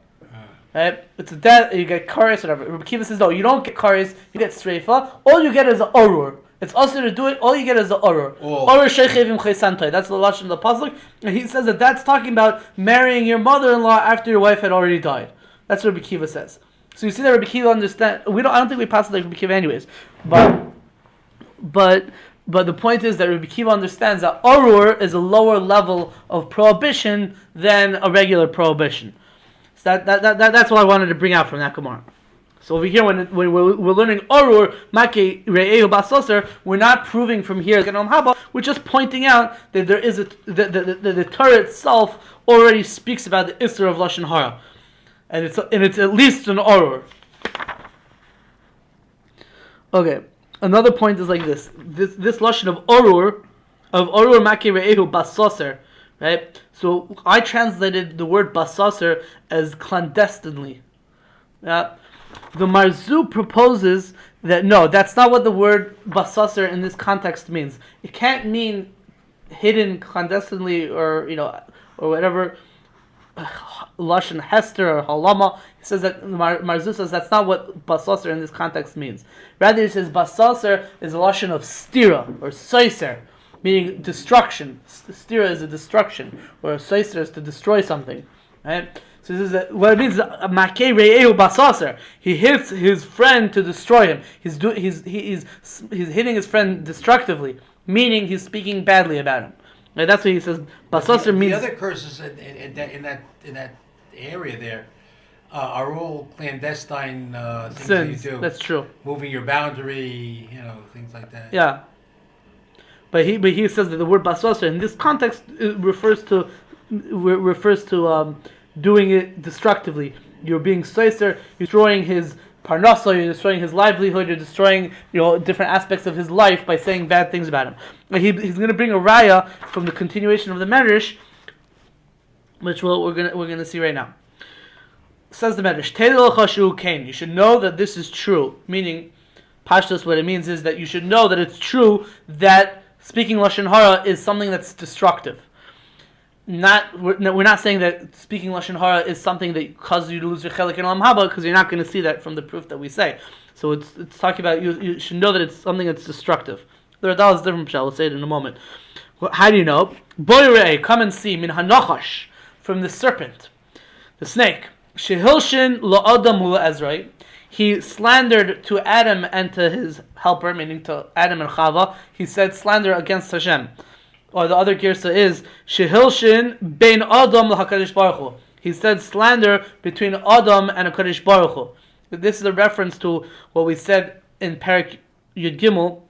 Right? It's a death, you get kares, whatever. Rabbi Kiva says, no, you don't get kares, you get streifa. All you get is an orur. It's also to do it, all you get is the orur. Orur sheichevim chesantoi. That's the lashon of the pasuk. And he says that that's talking about marrying your mother-in-law after your wife had already died. That's what Rabbi Kiva says. So you see that Rabbi Kiva understand. I don't think we pass it like Rabbi Kiva anyways. But the point is that Rabbi Kiva understands that orur is a lower level of prohibition than a regular prohibition. So that's what I wanted to bring out from that Gemara. So over here, when we're learning orur, make re'ehu basoser, we're not proving from here, we're just pointing out that there is the Torah itself already speaks about the Isser of Lashon HaRa. And it's at least an orur. Okay, another point is like this Lashon of orur make re'ehu basoser, right? So I translated the word basaser as clandestinely. The Marzu proposes that no, that's not what the word basaser in this context means. It can't mean hidden clandestinely or whatever. Lashon Hester or Halama. He says that Marzu says that's not what basaser in this context means. Rather, he says basaser is a lashon of stira or soiser, meaning destruction. Stira is a destruction, or a soiser is to destroy something, right? So this is what it means. Makei re'ehu basaser. He hits his friend to destroy him. He's hitting his friend destructively, meaning he's speaking badly about him. Right? That's what he says. Basaser means. The other curses in that area there are all clandestine things that you do. That's true. Moving your boundary, things like that. Yeah. But he says that the word basaser in this context refers to doing it destructively. You're being soiser, you're destroying his parnasa, you're destroying his livelihood, you're destroying different aspects of his life by saying bad things about him. He's going to bring a raya from the continuation of the Medrash, which we're going to see right now. Says the Medrash, you should know that this is true. Meaning, Pashtus, what it means is that you should know that it's true that speaking Lashon HaRa is something that's destructive. We're not saying that speaking Lashon HaRa is something that causes you to lose your chelik in Olam Haba, because you're not going to see that from the proof that we say. So it's talking about you should know that it's something that's destructive. The Radal is different, we'll say it in a moment. How do you know? Boyrei, come and see, min hanachash, from the serpent, the snake. Shehilshin la'adam ula'ezrai. He slandered to Adam and to his helper, meaning to Adam and Chava. He said slander against Hashem. Or the other girsa is Shehilshin bein Adam l'Hakadosh Baruch Hu. He said slander between Adam and HaKadosh Baruch Hu. This is a reference to what we said in Parak Yud Gimel,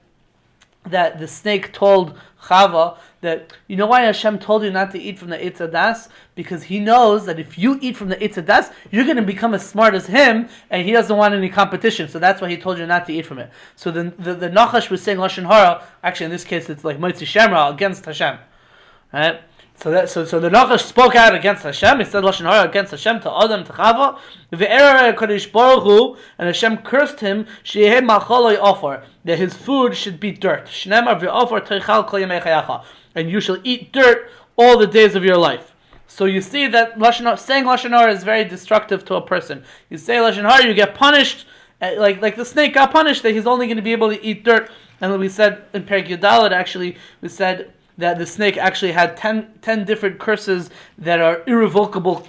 that the snake told Chava that, you know why Hashem told you not to eat from the Eitz Hadas? Because He knows that if you eat from the Eitz Hadas, you're going to become as smart as Him, and He doesn't want any competition. So that's why He told you not to eat from it. So the Nachash was saying Lashon HaRa. Actually, in this case, it's like Motzi Shemra against Hashem, right? So the Nachash spoke out against Hashem. He said Lashon HaRa against Hashem to Adam to Chava. Ve'erer Kadosh Baruch Hu, and Hashem cursed him. She'eh ma'choloi ofar, that his food should be dirt. Shneimar ve'ofar teichal kol yemei chayacha, and you shall eat dirt all the days of your life. So you see that saying Lashon HaRa is very destructive to a person. You say Lashon HaRa, you get punished, like the snake got punished, that he's only going to be able to eat dirt. And we said in Perek Yudalet, actually, we said that the snake actually had 10 different curses that are irrevocable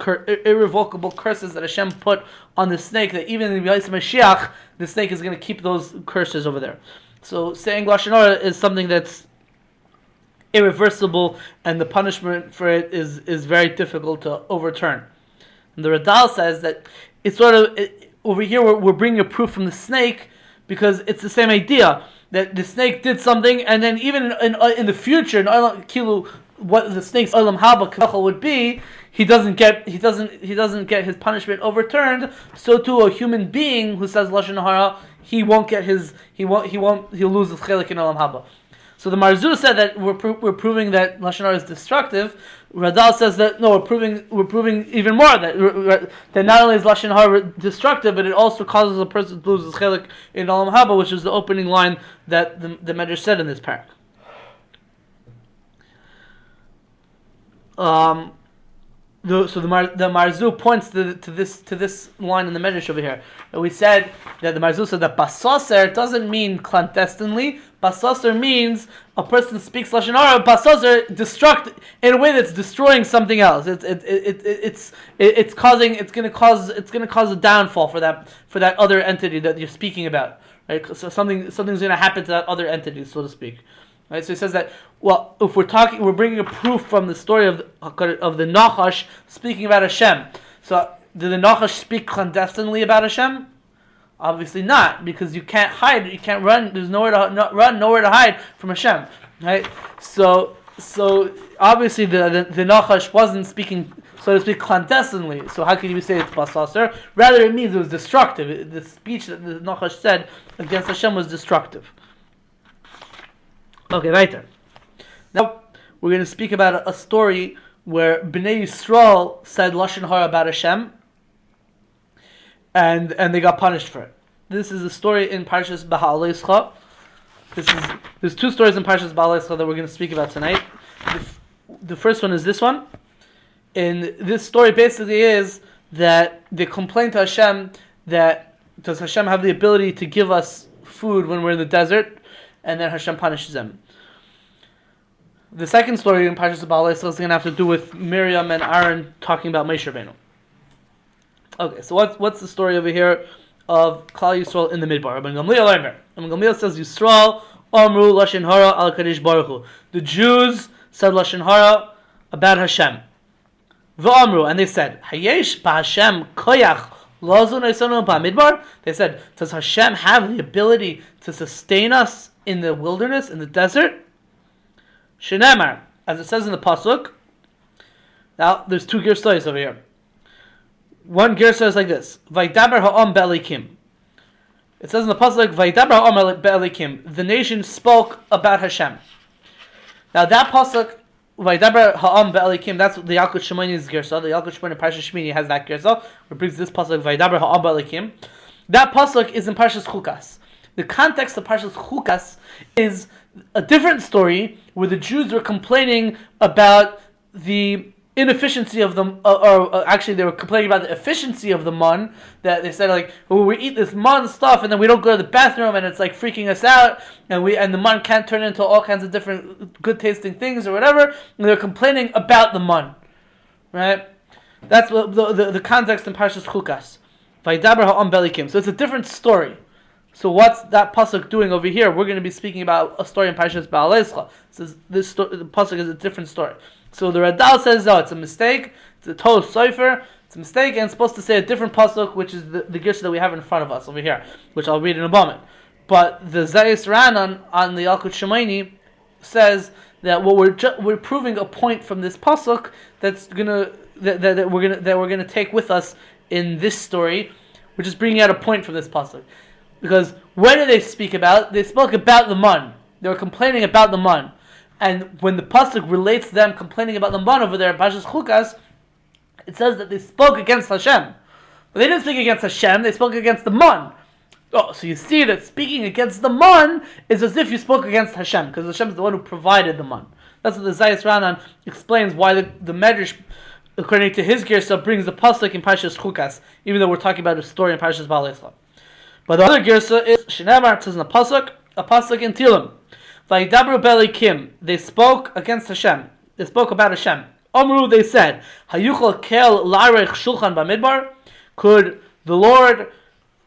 curses that Hashem put on the snake, that even in Yosef Mashiach, the snake is going to keep those curses over there. So saying Lashon HaRa is something that's irreversible, and the punishment for it is very difficult to overturn. And the Radal says that it's sort of over here we're bringing a proof from the snake because it's the same idea that the snake did something, and then even in the future, what the snake's olam haba would be, he doesn't get his punishment overturned. So too, a human being who says Lashon HaRa, he'll lose his chelik in olam haba. So the Marzul said that we're proving that Lashon HaRa is destructive. Radal says that no, we're proving even more that not only is Lashon HaRa destructive, but it also causes a person to lose his chelik in olam haba, which is the opening line that the Medrash said in this parak. So the Marzul points to this line in the Medrash over here. And we said that the Marzul said that basaser doesn't mean clandestinely. Basaser means a person speaks Lashon HaRa. Basaser destruct in a way that's destroying something else. It's going to cause a downfall for that other entity that you're speaking about. Right? So something's going to happen to that other entity, so to speak. Right, so he says that, well, if we're bringing a proof from the story of the Nachash speaking about Hashem. So did the Nachash speak clandestinely about Hashem? Obviously not, because you can't hide, you can't run. There's nowhere to run, nowhere to hide from Hashem. Right? So obviously the Nachash wasn't speaking, so to speak, clandestinely. So how can you say it's basaser? Rather, it means it was destructive. The speech that the Nachash said against Hashem was destructive. Okay, right there. Now we're going to speak about a story where Bnei Yisrael said Lashon HaRa about Hashem, and they got punished for it. This is a story in Parshas Ba'alescha. There's two stories in Parshas Ba'alescha that we're going to speak about tonight. The first one is this one, and this story basically is that they complain to Hashem that does Hashem have the ability to give us food when we're in the desert? And then Hashem punishes them. The second story in Parshas Ba'alescha is going to have to do with Miriam and Aaron talking about Moshe Rabbeinu. Okay, so what's the story over here of Klal Yisrael in the Midbar? Rabbi Gamliel says Yisrael Amru Lashon HaRa al Kadosh Baruch Hu. The Jews said Lashon HaRa about Hashem. V'amru, and they said Hayesh ba'Hashem koyach. They said, does Hashem have the ability to sustain us in the wilderness, in the desert? Shenemar, as it says in the pasuk. Now, there's two girsayos over here. One girsay is like this: Vaydaber ha'am be'elikim. It says in the pasuk, Vaydaber ha'am be'elikim. The nation spoke about Hashem. Now, that pasuk, Vaydaber ha'am be'elikim, that's the Yalkut Shimoni's girsa. The Yalkut Shimoni Parshas Shmini has that girsa, where brings this pasuk Vaydaber ha'am be'elikim. That pasuk is in Parshas Chukas. The context of Parshas Chukas is a different story where the Jews were complaining about the inefficiency of them, or actually they were complaining about the efficiency of the man. That they said like, well, we eat this man stuff and then we don't go to the bathroom and it's like freaking us out, and the man can't turn into all kinds of different good tasting things or whatever. And they're complaining about the man, right? That's what the context in Parshas Chukas. Vaydaber ha'am be'elikim. So it's a different story. So what's that pasuk doing over here? We're going to be speaking about a story in Parshas Ba'alescha. The pasuk is a different story. So the Radal says, no, it's a mistake. It's a total cipher. It's a mistake, and it's supposed to say a different pasuk, which is the girsha that we have in front of us over here, which I'll read in a moment. But the Zayis Ran on the Yalkut Shimoni says that what we're proving a point from this pasuk that we're gonna take with us in this story, which is bringing out a point from this pasuk. Because what did they speak about? They spoke about the man. They were complaining about the man. And when the pasuk relates them complaining about the man over there in Parshas Chukas, it says that they spoke against Hashem. But they didn't speak against Hashem, they spoke against the man. Oh, so you see that speaking against the man is as if you spoke against Hashem, because Hashem is the one who provided the man. That's what the Zayis Ranan explains why the Medrash, according to his Girsa, brings the pasuk in Parshas Chukas, even though we're talking about a story in Parshas Ba'alescha. But the other Girsa is Shinamar, it says in a pasuk in Tilim. Vayidabru be'elikim. They spoke against Hashem. They spoke about Hashem. Amru, they said, Hayuchal kel larech shulchan b'midbar. Could the Lord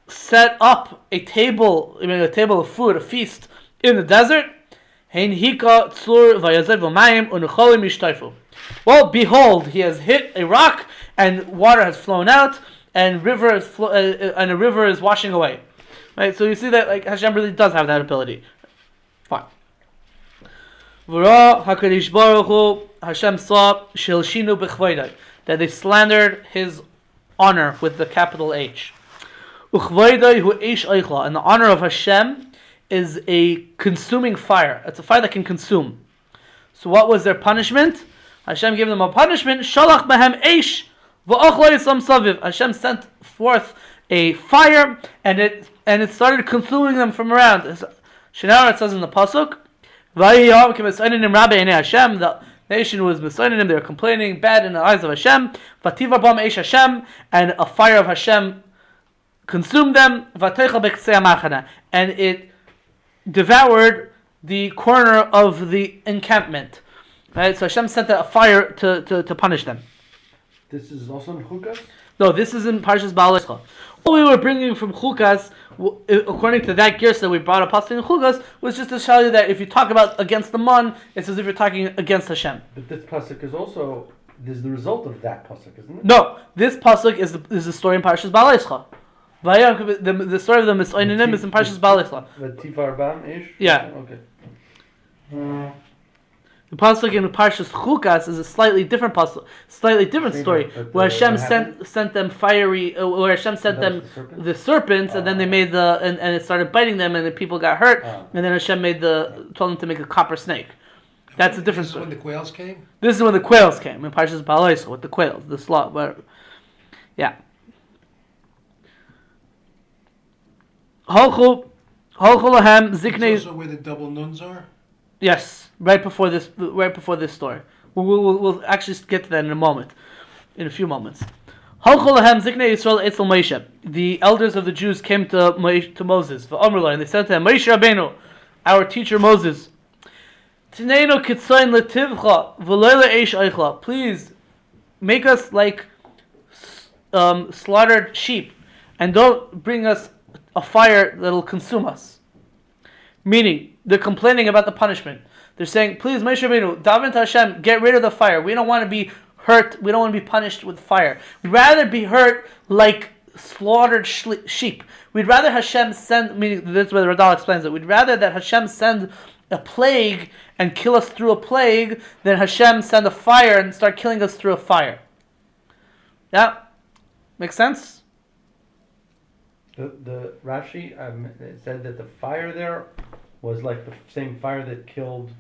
set up a table of food, a feast in the desert? Hein hika tzur vayazev v'mayim unecholim yishtayfu. Well, behold, he has hit a rock and water has flown out, and and a river is washing away. Right? So you see that like Hashem really does have that ability. Fine. V'ra HaKadosh Baruch Hu, Hashem saw Shilshinu b'chvoidai, that they slandered His honor with the capital H. Uchvoidai hu eish eichla, and the honor of Hashem is a consuming fire. It's a fire that can consume. So what was their punishment? Hashem gave them a punishment. Shalach behem eish v'ochla yisam saviv. Hashem sent forth a fire, and it started consuming them from around. Shinara, it says in the pasuk, Vayiyam k'Mitonnenim rabbe inei Hashem. The nation was Mitonnenim. They were complaining bad in the eyes of Hashem. V'tiva bam eish Hashem, and a fire of Hashem consumed them. V'teicha b'ktzei hamachana, and it devoured the corner of the encampment. Right, so Hashem sent a fire to punish them. This is also in Chukas? No, this is in Parshas Ba'alescha. All we were bringing from Chukas, according to that gears that we brought up in Chukas, was just to show you that if you talk about against the man, it's as if you're talking against Hashem. But this pasuk is also the result of that pasuk, isn't it? No, this pasuk is the story in Parshas Ba'alescha. The story of the Mitonnenim is in Parshas Ba'alescha. The Tifar Bam ish? Yeah. Okay. The pasuk in Parshas Chukas is a slightly different pasuk, slightly different story, where Hashem sent them fiery, where Hashem sent them the serpents, and then they made and it started biting them, and the people got hurt, and then Hashem told them to make a copper snake. That's a different story. This is when the quails came? This is when the quails came in Parshas Ba'alescha with the quails, the slot, yeah. Holchu lahem ziknei. This is also where the double nuns are? Yes, right before this story. We'll actually get to that in a few moments. The elders of the Jews came to Moses, and they said to him, Moshe Rabbeinu, our teacher Moses, please make us like slaughtered sheep, and don't bring us a fire that'll consume us. Meaning, they're complaining about the punishment. They're saying, please, Moshe Rabbeinu, daven to Hashem, get rid of the fire. We don't want to be hurt. We don't want to be punished with fire. We'd rather be hurt like slaughtered sheep. We'd rather Hashem send, meaning, that's where the Radal explains it, we'd rather that Hashem send a plague and kill us through a plague than Hashem send a fire and start killing us through a fire. Yeah? Makes sense? The Rashi said that the fire there was like the same fire that killed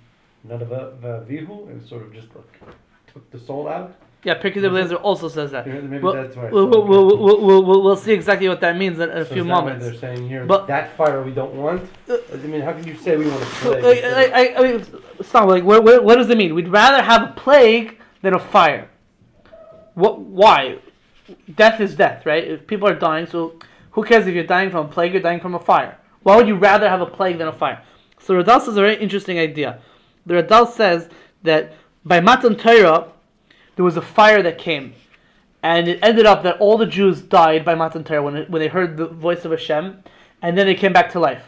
Nadav Avihu. It was sort of just took the soul out. Yeah, Pirkei Eliezer also says that. Maybe that's right. We'll see exactly what that means in a few moments. They're saying here, but that fire we don't want. I mean, how can you say we want a plague? I mean, stop. Like, what does it mean? We'd rather have a plague than a fire. Why? Death is death, right? If people are dying, so who cares if you're dying from a plague or dying from a fire? Why would you rather have a plague than a fire? So Radal says a very interesting idea. The Radal says that by Matan Torah, there was a fire that came, and it ended up that all the Jews died by Matan Torah when they heard the voice of Hashem, and then they came back to life.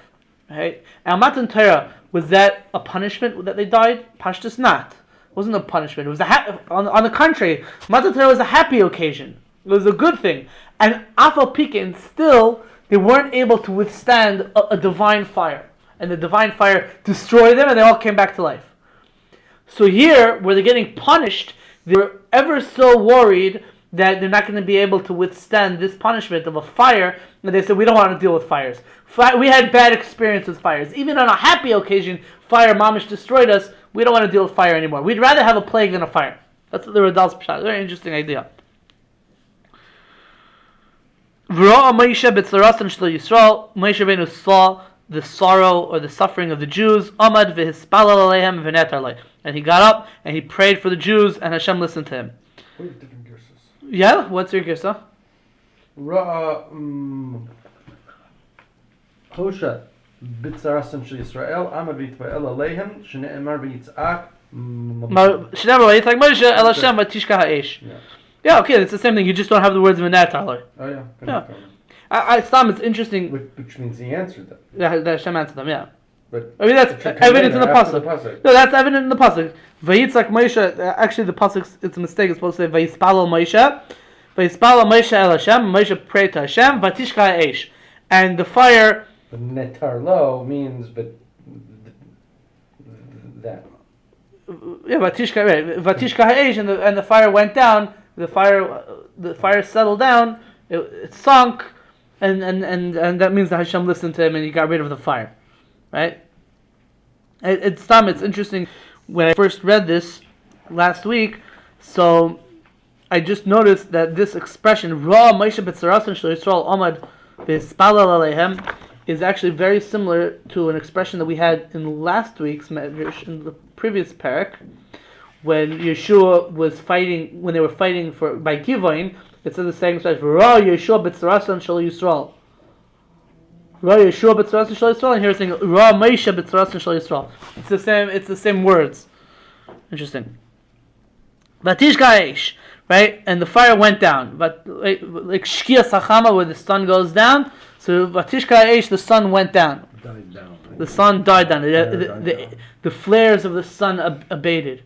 Right? And Matan Torah, was that a punishment that they died? Pashtus not. It wasn't a punishment. It was on the contrary, Matan Torah was a happy occasion. It was a good thing. And Afal Pikin, still, they weren't able to withstand a divine fire. And the divine fire destroyed them, and they all came back to life. So here, where they're getting punished, they're ever so worried that they're not going to be able to withstand this punishment of a fire, and they said, we don't want to deal with fires. We had bad experience with fires. Even on a happy occasion, fire mamish destroyed us. We don't want to deal with fire anymore. We'd rather have a plague than a fire. That's the Radal's pshat. Very interesting idea. Moshe Rabbeinu saw the sorrow or the suffering of the Jews. Amad v'hispalal aleihem v'net alei. And he got up and he prayed for the Jews, and Hashem listened to him. We have different girsas. Yeah, what's your girsa? Hosha b'tzarasan shel Yisrael amad v'yitpa'el aleihem shene'emar v'yitz'ak. Shene'emar v'yitz'ak Moshe el Hashem v'tishka ha'esh. Yeah, okay, it's the same thing. You just don't have the words v'net alei. Oh yeah. It's interesting. Which means he answered them. Yeah, that Hashem answered them, yeah. But I mean, that's evident in the pasuk. No, that's evident in the pasuk. Vayitzak Moshe. Actually, the pasuk, it's a mistake. It's supposed to say Vayispalal Moshe. Vayspala Moshe el Hashem. Moshe prayed to Hashem. Vatishka eish, and the fire. But netar lo means that. Yeah, Vatishka, right. Vatishka eish, and the fire went down. The fire settled down. It sunk, and that means that Hashem listened to him and he got rid of the fire, right? It's interesting. When I first read this last week, so I just noticed that this expression "Ra Moshe b'tzarasan shel Yisrael Amad v'Yispalel Aleihem" is actually very similar to an expression that we had in last week's medrash, in the previous parak, when Yeshua was fighting, when they were fighting by Givoin. It says the same expression, Ra Yeshua b'tzarasan shel Yisrael. Ra Yeshua b'tzarasan shel Yisrael, and here it's saying Ra Moshe b'tzarasan shel Yisrael. It's the same words. Interesting. Vatishka eish, right? And the fire went down. But like Shkia Sachama, where the sun goes down. So Vatishka eish, the sun went down. Died down. The sun died down. The flares of the sun abated.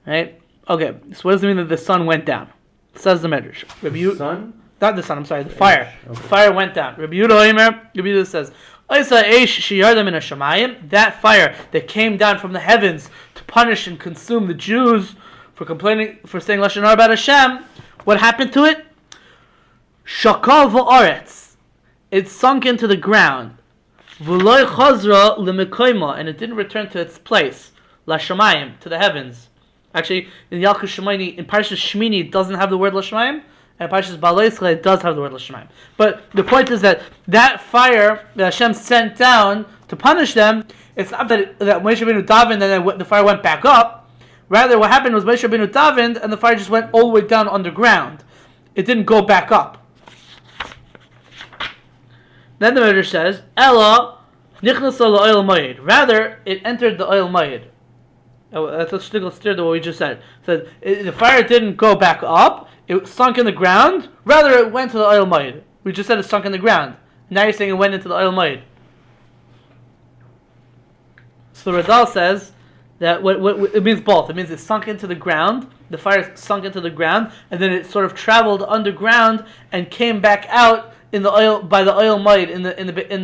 Right? Okay. So what does it mean that the sun went down? Says the Medrash. The sun? Not the sun, I'm sorry, the fire. Okay. The fire went down. Rabbi Yehuda says, that fire that came down from the heavens to punish and consume the Jews for saying Lashon HaRa about Hashem, what happened to it? Shakal v'aretz. It sunk into the ground. V'loy chazra l'mekoyma, and it didn't return to its place. Lashamayim, to the heavens. Actually, in Yalkut Shemaini, in Parshas Shmini, it doesn't have the word Lashamayim, and in Parshas Baalei Yisrael, it does have the word Lashamayim. But the point is that fire that Hashem sent down to punish them, it's not that Moshe Rabbeinu davened and then the fire went back up. Rather, what happened was Moshe Rabbeinu davened and the fire just went all the way down underground. It didn't go back up. Then the Medrash says, Ella nichnasa la'oil mayid. Rather, it entered the oil mayid. That's a shtickle steer to what we just said. So the fire didn't go back up; it sunk in the ground. Rather, it went to the oil mayid. We just said it sunk in the ground. Now you're saying it went into the oil mayid. So the Radal says that what it means both. It means it sunk into the ground. The fire sunk into the ground, and then it sort of traveled underground and came back out in the oil by the oil mayid in the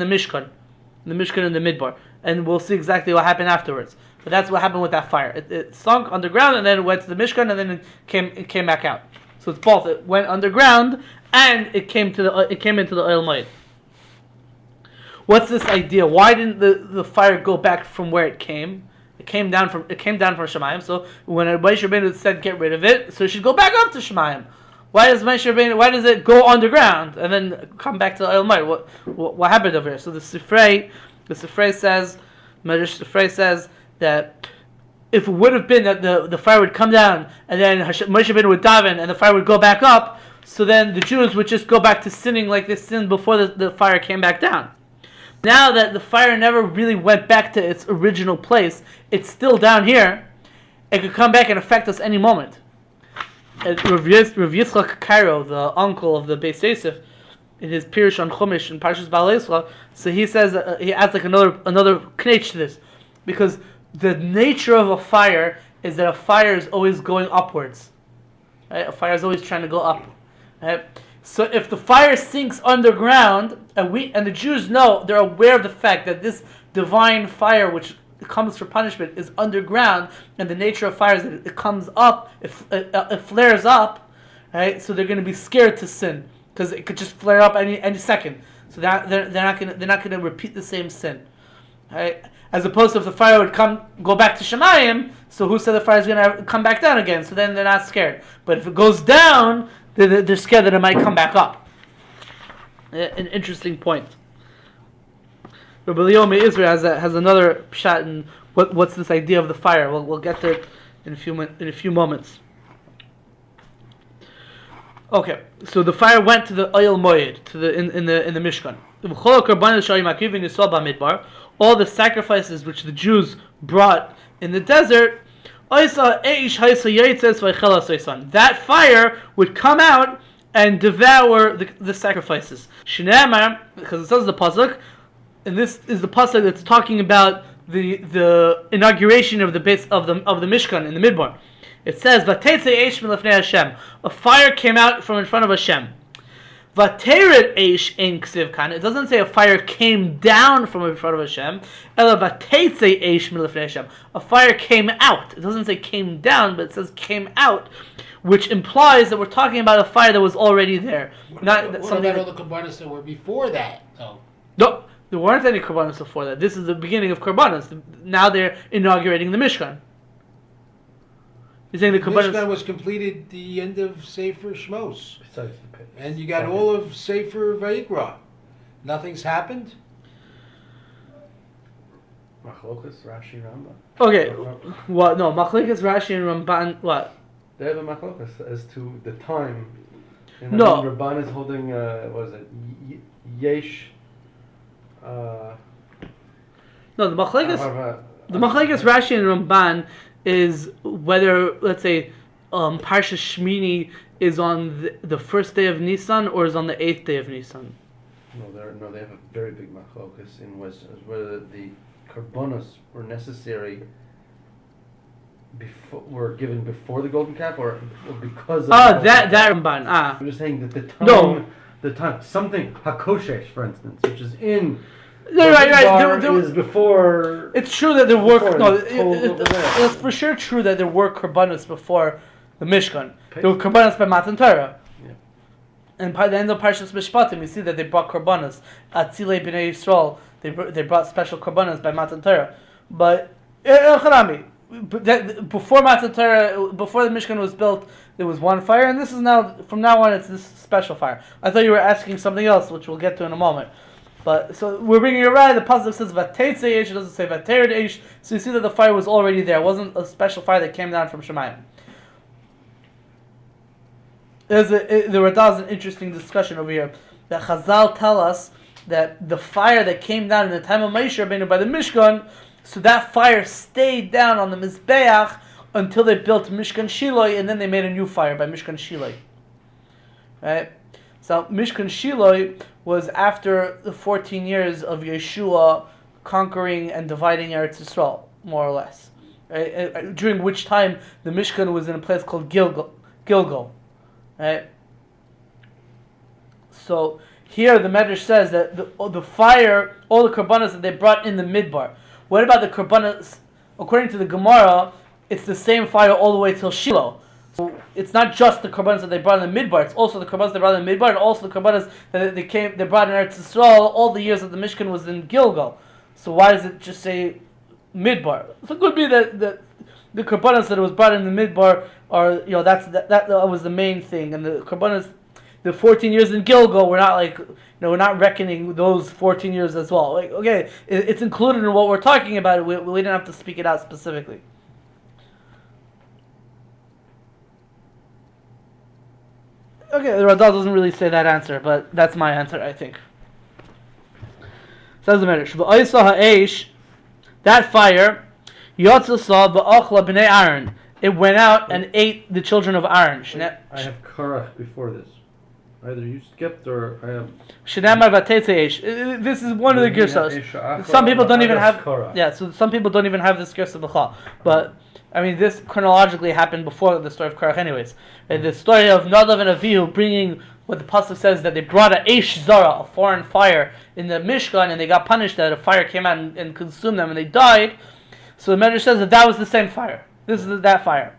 Mishkan, in the Midbar. And we'll see exactly what happened afterwards. But that's what happened with that fire. It sunk underground and then it went to the Mishkan and then it came back out. So it's both. It went underground and it came into the oil mayid. What's this idea? Why didn't the fire go back from where it came? It came down from Shemayim. So when Moshe Rabbeinu said get rid of it, so it should go back up to Shemayim. Why does it go underground and then come back to the oil mayid? What happened over here? So the Sifrei says, Medrash Sifrei says that if it would have been that the fire would come down and then Moshe Rabbeinu would daven and the fire would go back up, so then the Jews would just go back to sinning like they sinned before the fire came back down. Now that the fire never really went back to its original place, it's still down here. It could come back and affect us any moment. Rav Yitzchak Cairo, the uncle of the Beis Yosef, in his Pirush on Chumash in Parshas Baalei Yisrael, so he says he adds like another knetch to this, because the nature of a fire is that a fire is always going upwards. Right? A fire is always trying to go up. Right? So if the fire sinks underground, and the Jews know, they're aware of the fact that this divine fire, which comes for punishment, is underground, and the nature of fire is that it comes up, it flares up, right? So they're going to be scared to sin because it could just flare up any second. So that they're not going to repeat the same sin, right? As opposed to if the fire would go back to Shemayim, so who said the fire is going to come back down again? So then they're not scared. But if it goes down, they're scared that it might come back up. An interesting point. Rabbi Leomi Israel has another shot in what's this idea of the fire. We'll get there in a few moments. Okay, so the fire went to the oil moed, in the Mishkan. All the sacrifices which the Jews brought in the desert, that fire would come out and devour the sacrifices. Shnei, because it says the pasuk, and this is the pasuk that's talking about the inauguration of the base of the Mishkan in the Midbar. It says, "Vateitze eish milifnei Hashem." A fire came out from in front of Hashem. Vatered eish in ksiv kan. It doesn't say a fire came down from in front of Hashem. Ela vateitze eish milifnei Hashem. A fire came out. It doesn't say came down, but it says came out, which implies that we're talking about a fire that was already there. What Not about something all the korbanos that were before that, though? No, there weren't any korbanos before that. This is the beginning of korbanos. Now they're inaugurating the Mishkan. You're saying the korbanos... Mishkan was completed the end of Sefer Shmos. Besides the pit. And you got all of Sefer Vayikra. Nothing's happened? Machlokas, Rashi, Rambam. Okay, what? No, Machlekes, Rashi, and Ramban. What? They have a machlokas as to the time. And No. Ramban is holding, what is it? Yesh. No, the Machlekes, Rashi, and Ramban is whether, let's say, Parsha Shmini is on the first day of Nisan or is on the 8th day of Nisan. No, they have a very big machlokas in whether the korbanos were necessary were given before the golden calf or because of that Ramban. I'm just saying that the time something hakoshesh, for instance, which is in right. There is before. It's true that there were Before it's for sure true that there were korbanos before the Mishkan. There were korbanos by Matan Torah. Yeah. And by the end of Parshas Mishpatim, we see that they brought korbanos. Atzilei Bnei Yisrael, they brought special korbanos by Matan Torah. But before Matan Torah, before the Mishkan was built, there was one fire, and this is now, from now on, it's this special fire. I thought you were asking something else, which we'll get to in a moment. But so we're bringing it right. The pasuk says "Vateitze eish." It doesn't say "Vatered eish." So you see that the fire was already there. It wasn't a special fire that came down from Shemayim. There was an interesting discussion over here that Chazal tell us that the fire that came down in the time of Moshe Rabbeinu by the Mishkan, so that fire stayed down on the Mizbeach until they built Mishkan Shiloi, and then they made a new fire by Mishkan Shiloi. Right? So Mishkan Shiloi was after the 14 years of Yeshua conquering and dividing Eretz Yisrael, more or less. Right? During which time the Mishkan was in a place called Gilgal. Right? So here the Medrash says that the fire, all the korbanos that they brought in the Midbar. What about the korbanos? According to the Gemara, it's the same fire all the way till Shiloh. So it's not just the korbanos that they brought in the Midbar, it's also the korbanos they brought in the Midbar, and also the korbanos that they brought in Eretz Yisrael all the years that the Mishkan was in Gilgal. So why does it just say Midbar? So it could be that the korbanos that was brought in the Midbar are, that was the main thing, and the korbanos, the 14 years in Gilgal, we're not we're not reckoning those 14 years as well. Like, okay, it's included in what we're talking about. We didn't have to speak it out specifically. Okay, the Radal doesn't really say that answer, but that's my answer, I think. Says the Medrash, "V'oisa ha'esh," that fire, Yotzasa ba'achla b'nei Aaron. It went out and ate the children of Aaron. I have Korach before this. Either you skipped or I have. Shenamar v'teitze eish. This is one of the girsos. Some people don't even have. Yeah, so some people don't even have this girsa b'chal. But I mean, this chronologically happened before the story of Korach, anyways. And the story of Nadav and Avihu bringing what the pasuk says that they brought a eish zara, a foreign fire, in the Mishkan, and they got punished that a fire came out and consumed them, and they died. So the Medrash says that was the same fire. This is that fire.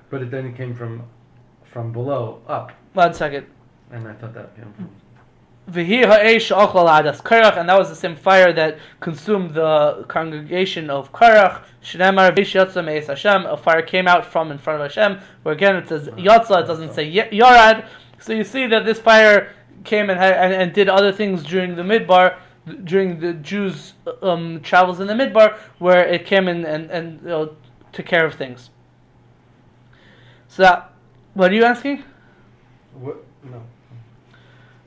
But then it came from below up. 1 second. And I thought that came from. V'hi ha'esh ochla la'adas Korach, and that was the same fire that consumed the congregation of Korach. Shneimar v'esh yatsa me'es Hashem, a fire came out from in front of Hashem, where again it says yatsa, it doesn't say yarad. So you see that this fire came and did other things during the Midbar, during the Jews' travels in the Midbar, where it came in and took care of things. So, what are you asking? What? No.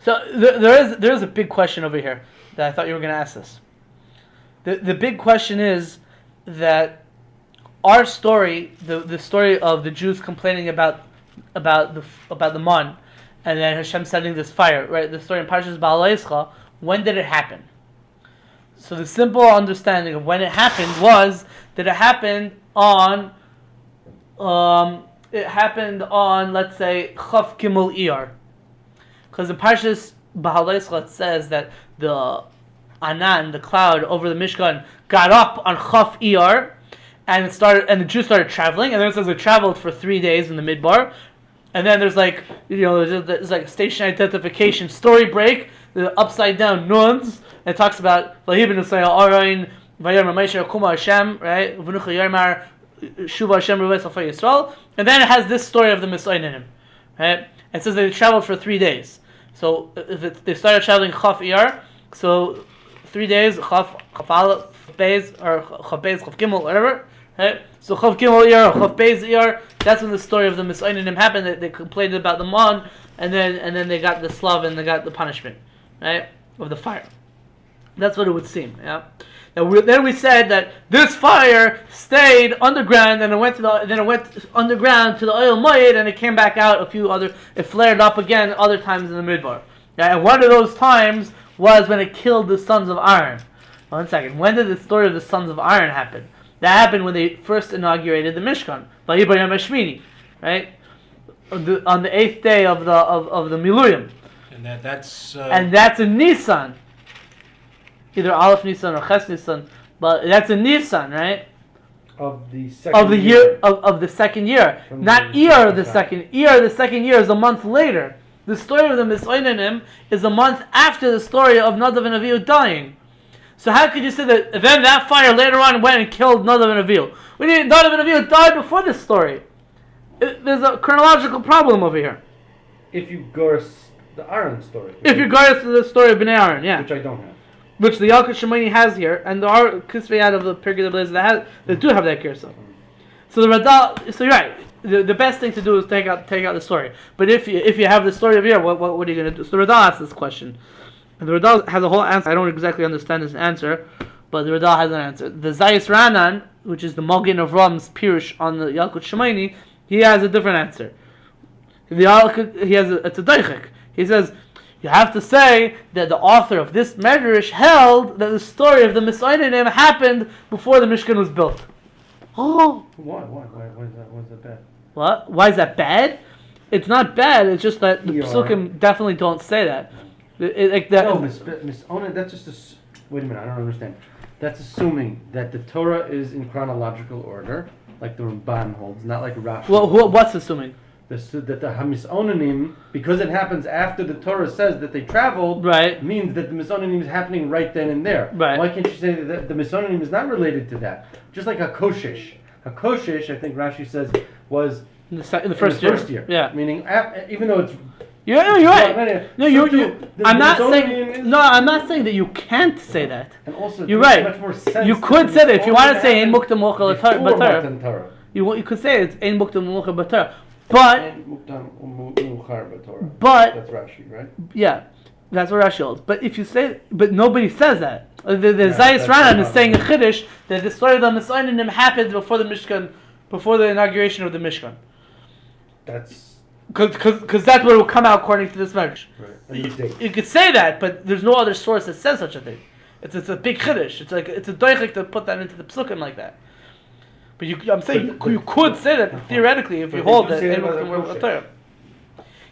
So there is a big question over here that I thought you were going to ask this. The big question is that our story, the story of the Jews complaining about the man, and then Hashem sending this fire, right? The story in Parshas Ba'al Yischa. When did it happen? So the simple understanding of when it happened was that it happened on it happened on, let's say, Chaf Gimel Iyar. Because the Parshas Bahalaischa says that the Anan, the cloud over the Mishkan, got up on Chaf Iyar, and the Jews started traveling, and then it says they traveled for 3 days in the Midbar, and then there's like, there's like station identification, story break, the upside down nuns, and it talks about Vahibin Usay Arayin, Vayar Mamesha Kuma Hashem, right? V'nucha Yarmar Shuva Hashem Ruves Alfa Yisrael, and then it has this story of the Mitonnenim, right? It says they traveled for 3 days. So if they started traveling Chaf Iyar, so 3 days, Chaf Aleph Beis, or Chaf Beis, Chaf Gimel, whatever, right? So Chaf Gimel Iyar, Chaf Beis Iyar, that's when the story of the Mitonnenim happened. They complained about the man, and then they got the slav and they got the punishment, right, of the fire. That's what it would seem, yeah. Then we said that this fire stayed underground, and it went underground to the oil moed, and it came back out it flared up again other times in the midbar. Yeah, and one of those times was when it killed the sons of Aaron. 1 second. When did the story of the sons of Aaron happen? That happened when they first inaugurated the Mishkan, Vayibayam Hashmini, right? On the 8th day of the Miluyim. And that's in Nisan. Either Aleph Nisan or Ches Nisan, but that's in Nisan, right? Of the second of the second year, not Iyar the second. Iyar the second year is a month later. The story of the Mitonnenim is a month after the story of Nadav Avihu dying. So how could you say that then that fire later on went and killed Nadav Avihu? Nadav Avihu died before this story. There's a chronological problem over here. If you go the Aaron story. If you go to the story of Bnei Aaron, yeah. Which I don't have. Which the Yalkut Shemini has here, and there are Kisvei out of the Pirkei Blaze that do have that Kirsa. So the Radal, so you're right. The best thing to do is take out the story. But if you have the story of here, what are you going to do? So the Radal asks this question, and the Radal has a whole answer. I don't exactly understand his answer, but the Radal has an answer. The Zayis Ranan, which is the Mogen of Ram's Pirush on the Yalkut Shemini, he has a different answer. It's a Deichik. He says, you have to say that the author of this Medrash held that the story of the Mitonnenim happened before the Mishkan was built. Oh. Why is that bad? What? Why is that bad? It's not bad. It's just that the Psukim definitely don't say that. Like that. No, Mitonnenim. That's just wait a minute. I don't understand. That's assuming that the Torah is in chronological order, like the Ramban holds, not like Rashi. Well, what's assuming? That the Mitonnenim, because it happens after the Torah says that they traveled, right, means that the Mitonnenim is happening right then and there. Right. Why can't you say that the Mitonnenim is not related to that? Just like Hakoshish. Hakoshish, I think Rashi says, was in the first year. Yeah. Meaning, even though it's... Yeah, you're right. No, I'm not saying that you can't say that. And also, you're right. Much more sense you could say that if you want to say Ein Mukta Mocha B'Torah. You could say it's Ein Mukta Mocha B'Torah. But that's Rashi, right? Yeah, that's what Rashi holds. But if you say, but nobody says that. The Zayis Ranan is saying a Chiddush that the story of the Mitonnenim happened before the Mishkan, before the inauguration of the Mishkan. That's because that's what will come out according to this Medrash. Right. You could say that, but there's no other source that says such a thing. It's a big Chiddush. It's a doichik to put that into the Psukim like that. But I'm saying you could say that theoretically if you hold that.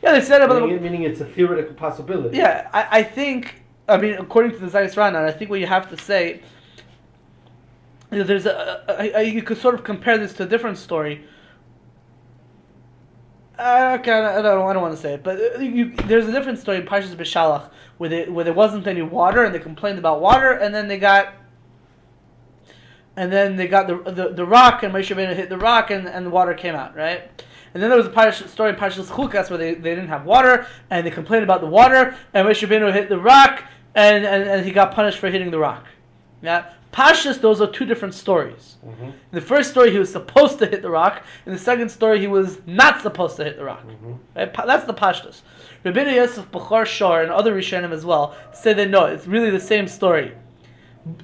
Yeah, they said about meaning it's a theoretical possibility. Yeah, I think. I mean, according to the Zayis Ranan, I think what you have to say. There's you could sort of compare this to a different story. Okay, I don't want to say it, but there's a different story in Parshas B'Shalach where there wasn't any water and they complained about water, and then they got the rock, and Moshe Rabbeinu hit the rock, and the water came out, right? And then there was a story in Parshas Chukas where they didn't have water, and they complained about the water, and Moshe Rabbeinu hit the rock, and he got punished for hitting the rock. Yeah, Pashas, those are two different stories. Mm-hmm. In the first story, he was supposed to hit the rock. In the second story, he was not supposed to hit the rock. Mm-hmm. Right? That's the Pashtas. Rabbeinu Yosef Bechor Shor and other Rishonim as well say that no, it's really the same story.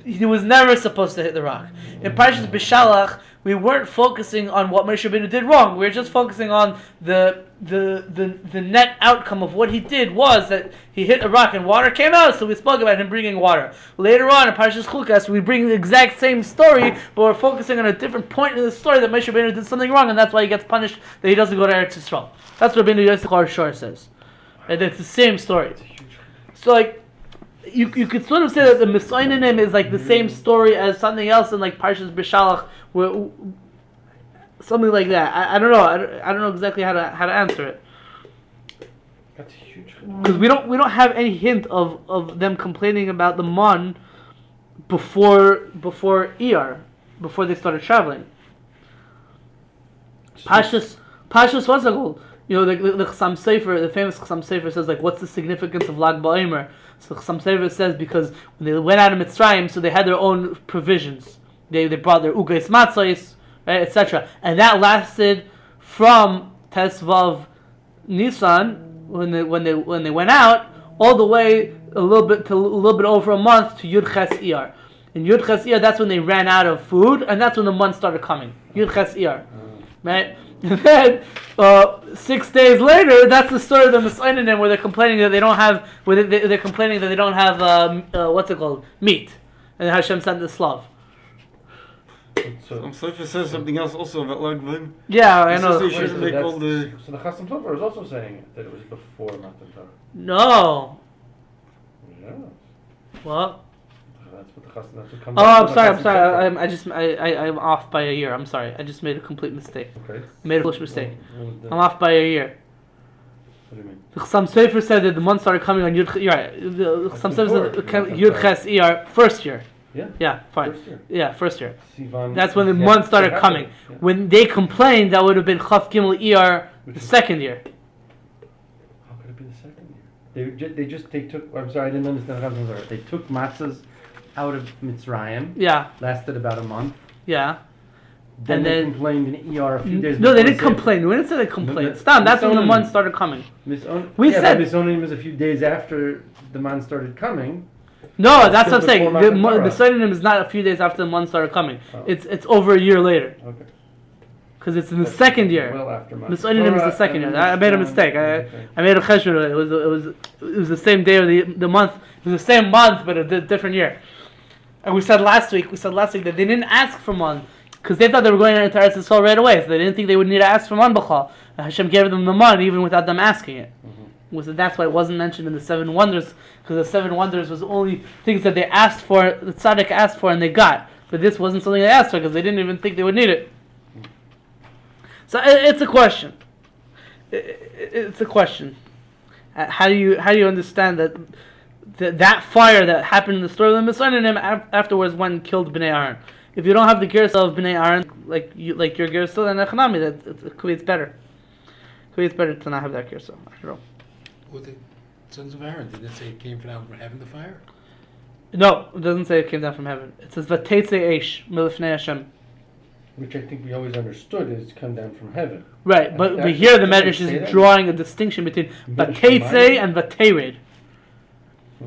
he was never supposed to hit the rock. In Parshas Bishalach, we weren't focusing on what Moshe Rabbeinu did wrong. We were just focusing on the net outcome of what he did was that he hit a rock and water came out, so we spoke about him bringing water. Later on in Parshas Chukas, we bring the exact same story, but we're focusing on a different point in the story that Moshe Rabbeinu did something wrong, and that's why he gets punished, that he doesn't go to Eretz Yisrael. That's what Rabbeinu Yosef Shor says. And it's the same story. So like, you could sort of say that the Mitonnenim is like the same story as something else in like Parshas Bishalach, where something like that. I don't know. I don't know exactly how to answer it. That's huge. Because we don't have any hint of them complaining about the man before ER, before they started traveling. Pashas what's it called? You know, the Chassam Sofer, the famous Chassam Sofer says, like, what's the significance of Lag BaOmer? So Chassam Sofer says because when they went out of Mitzrayim, so they had their own provisions. They brought their ugais matzos, right, etc. And that lasted from Tesvav Nisan when they went out all the way a little bit over a month to Yud Ches Iyar. In Yud Ches Iyar, that's when they ran out of food, and that's when the month started coming. Yud Ches Iyar, right? And then 6 days later, that's the story of the Mitonnenim, where they're complaining that they don't have, they're complaining that they don't have what's it called, meat, and Hashem sent the slav. So Sofer says something else also about Lag BaOmer. Yeah, I know. They shouldn't make all the. So the Chassam Sofer is also saying that it was before Matan Torah. No. Yeah. What? That's what the Chassam. That's what comes. Oh, I'm sorry. I'm off by a year. I'm sorry. I just made a complete mistake. Okay. I made a foolish mistake. What I'm off by a year. do you mean? The Chassam Sofer said that the month started coming on Yud. You're right. The Chassam Sofer said Yud Ches Iyar, first year. Yeah. Yeah, fine. First year. Yeah, first year. Sivan, That's when the month started coming. Yeah. When they complained, that would have been Chaf Gimel Iyar, the second year. How could it be the second year? They took. I'm sorry, I didn't understand. Chassam Sofer. They took matzahs out of Mitzrayim. Yeah, Lasted about a month. yeah. Then And they then- complained in ER a few days. No, they before didn't complain. We didn't say they complained. No, Stop. That's when the Mitonnenim. month started coming. We We said- said Mitonnenim was a few days after the man started coming. No, that's what I'm Still saying. before The Matan Torah. Mitonnenim is not a few days after the month started coming. Oh. It's over a year later. Okay. Because it's in the second year. Well after Matan Mitonnenim is the Torah, second year. and I made a then- mistake. Okay. I made a cheshbon. It was the same day of the month. It was the same month, but a different year. And we said last week that they didn't ask for man because they thought they were going into Eretz Yisrael right away, so they didn't think they would need to ask for man b'chal. And Hashem gave them the man even without them asking it. That's why it wasn't mentioned in the 7 wonders, because the 7 wonders was only things that they asked for, the Tzaddik asked for, and they got. But this wasn't something they asked for because they didn't even think they would need it. So it's a question. It's a question. How do you understand that fire that happened in the story of the Mitonnenim afterwards when killed Bnei Aaron? If you don't have the gersa of Bnei Aaron, like your gersa, then Echanami, it's better. It's better to not have that gersa. I don't know. With the sons of Aaron, did it say it came down from heaven, the fire? No, it doesn't say it came down from heaven. It says Vateitze Eish Milifnei Hashem. Which I think we always understood is come down from heaven. Right, but Actually, here the did they Medrash say is that? drawing a distinction between Vateitze and Vatered.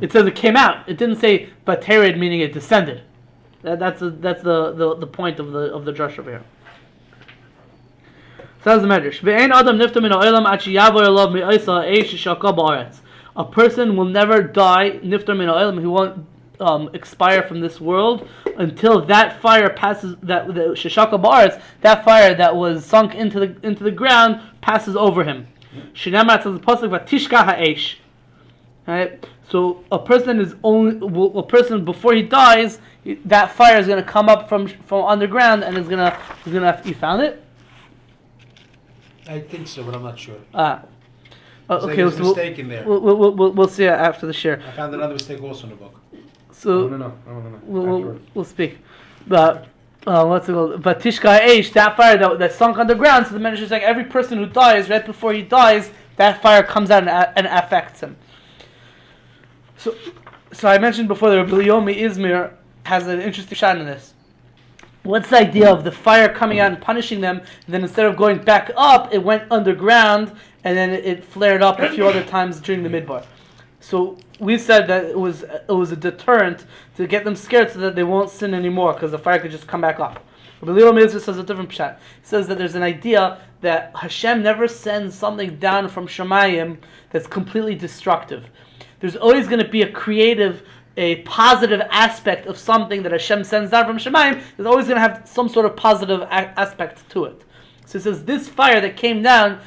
It says it came out. It didn't say Vatered, meaning it descended. That's the point of the drush over here. Says the Medrash. Ve'ein adam nifta min ha'olam ad sheyavor elav mi'osa eish sheshaka ba'aretz. A person will never die nifta min ha'olam. He won't expire from this world until that fire passes. That the sheshaka ba'aretz, that fire that was sunk into the ground, passes over him. Shinamar says the pasuk vatishka ha'eish. Right. So a person before he dies, that fire is going to come up from underground and is going to. You found it? I think so, but I'm not sure. Okay. There's a So mistake in there. we'll see it after the share. I found another mistake also in the book. So No. we'll speak. But what's it called? But Tishka Eish, that fire that sunk underground. So the Medrash is like every person who dies, right before he dies, that fire comes out and affects him. So I mentioned before that Rabbi Yomi Izmir has an interesting shot in this. What's the idea of the fire coming out and punishing them, and then instead of going back up, it went underground, and then it flared up a few other times during the midbar. So we said that it was a deterrent to get them scared so that they won't sin anymore because the fire could just come back up. But Leo Mezir says a different pshat. He says that there's an idea that Hashem never sends something down from Shemayim that's completely destructive. There's always going to be a positive aspect of something that Hashem sends down from Shemayim. There's always going to have some sort of positive aspect to it. So he says this fire that came down,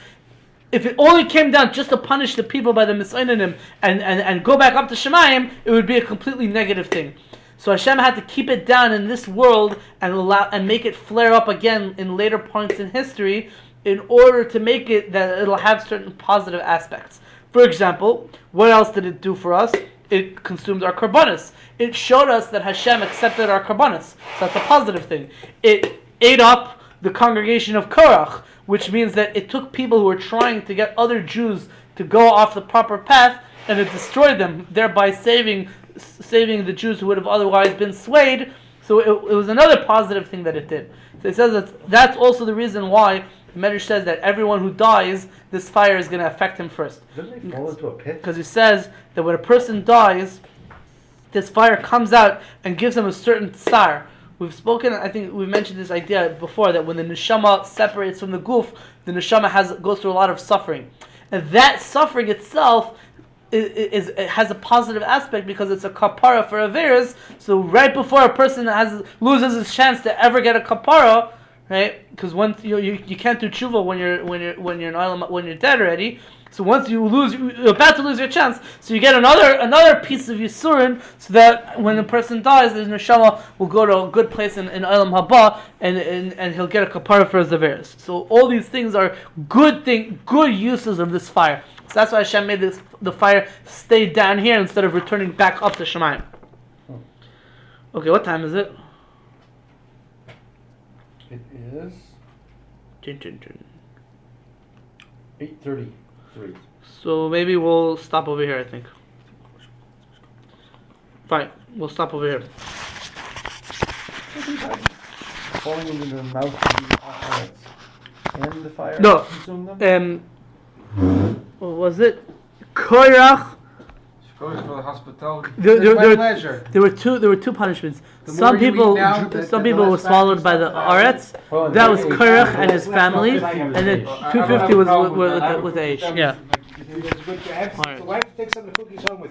if it only came down just to punish the people by the Mitonnenim and go back up to Shemayim, it would be a completely negative thing. So Hashem had to keep it down in this world and make it flare up again in later points in history in order to make it that it'll have certain positive aspects. For example, what else did it do for us? It consumed our karbanis. It showed us that Hashem accepted our karbanis. So that's a positive thing. It ate up the congregation of Korach, which means that it took people who were trying to get other Jews to go off the proper path, and it destroyed them, thereby saving the Jews who would have otherwise been swayed. So it was another positive thing that it did. So it says that's also the reason why the Medrash says that everyone who dies, this fire is going to affect him first. Didn't they fall into a pit? Because he says that when a person dies, this fire comes out and gives him a certain tsar. We've spoken, I think we mentioned this idea before, that when the neshama separates from the guf, the neshama goes through a lot of suffering. And that suffering itself it has a positive aspect because it's a kapara for averos. So right before a person loses his chance to ever get a kapara, right? Because once you can't do tshuva when you're dead already. So once you're about to lose your chance, so you get another piece of yisurin, so that when the person dies, the neshama will go to a good place in Olam Haba, and he'll get a kapara for his averos. So all these things are good uses of this fire. So that's why Hashem made the fire stay down here instead of returning back up to Shemayim. Okay, what time is it? It is 8:33. So maybe we'll stop over here, I think. Fine, we'll stop over here. Falling into the mouth of the Acharetz and the fire No, consumed them? What was it? Korach. Goes for the hospitality. Pleasure. There were two punishments. The Some more you people, eat now, some the people were less swallowed by the Aretz. That was Korach and his family, and then 250 was with the H. Yeah. It's good to have. All right. The wife takes some of the cookies home with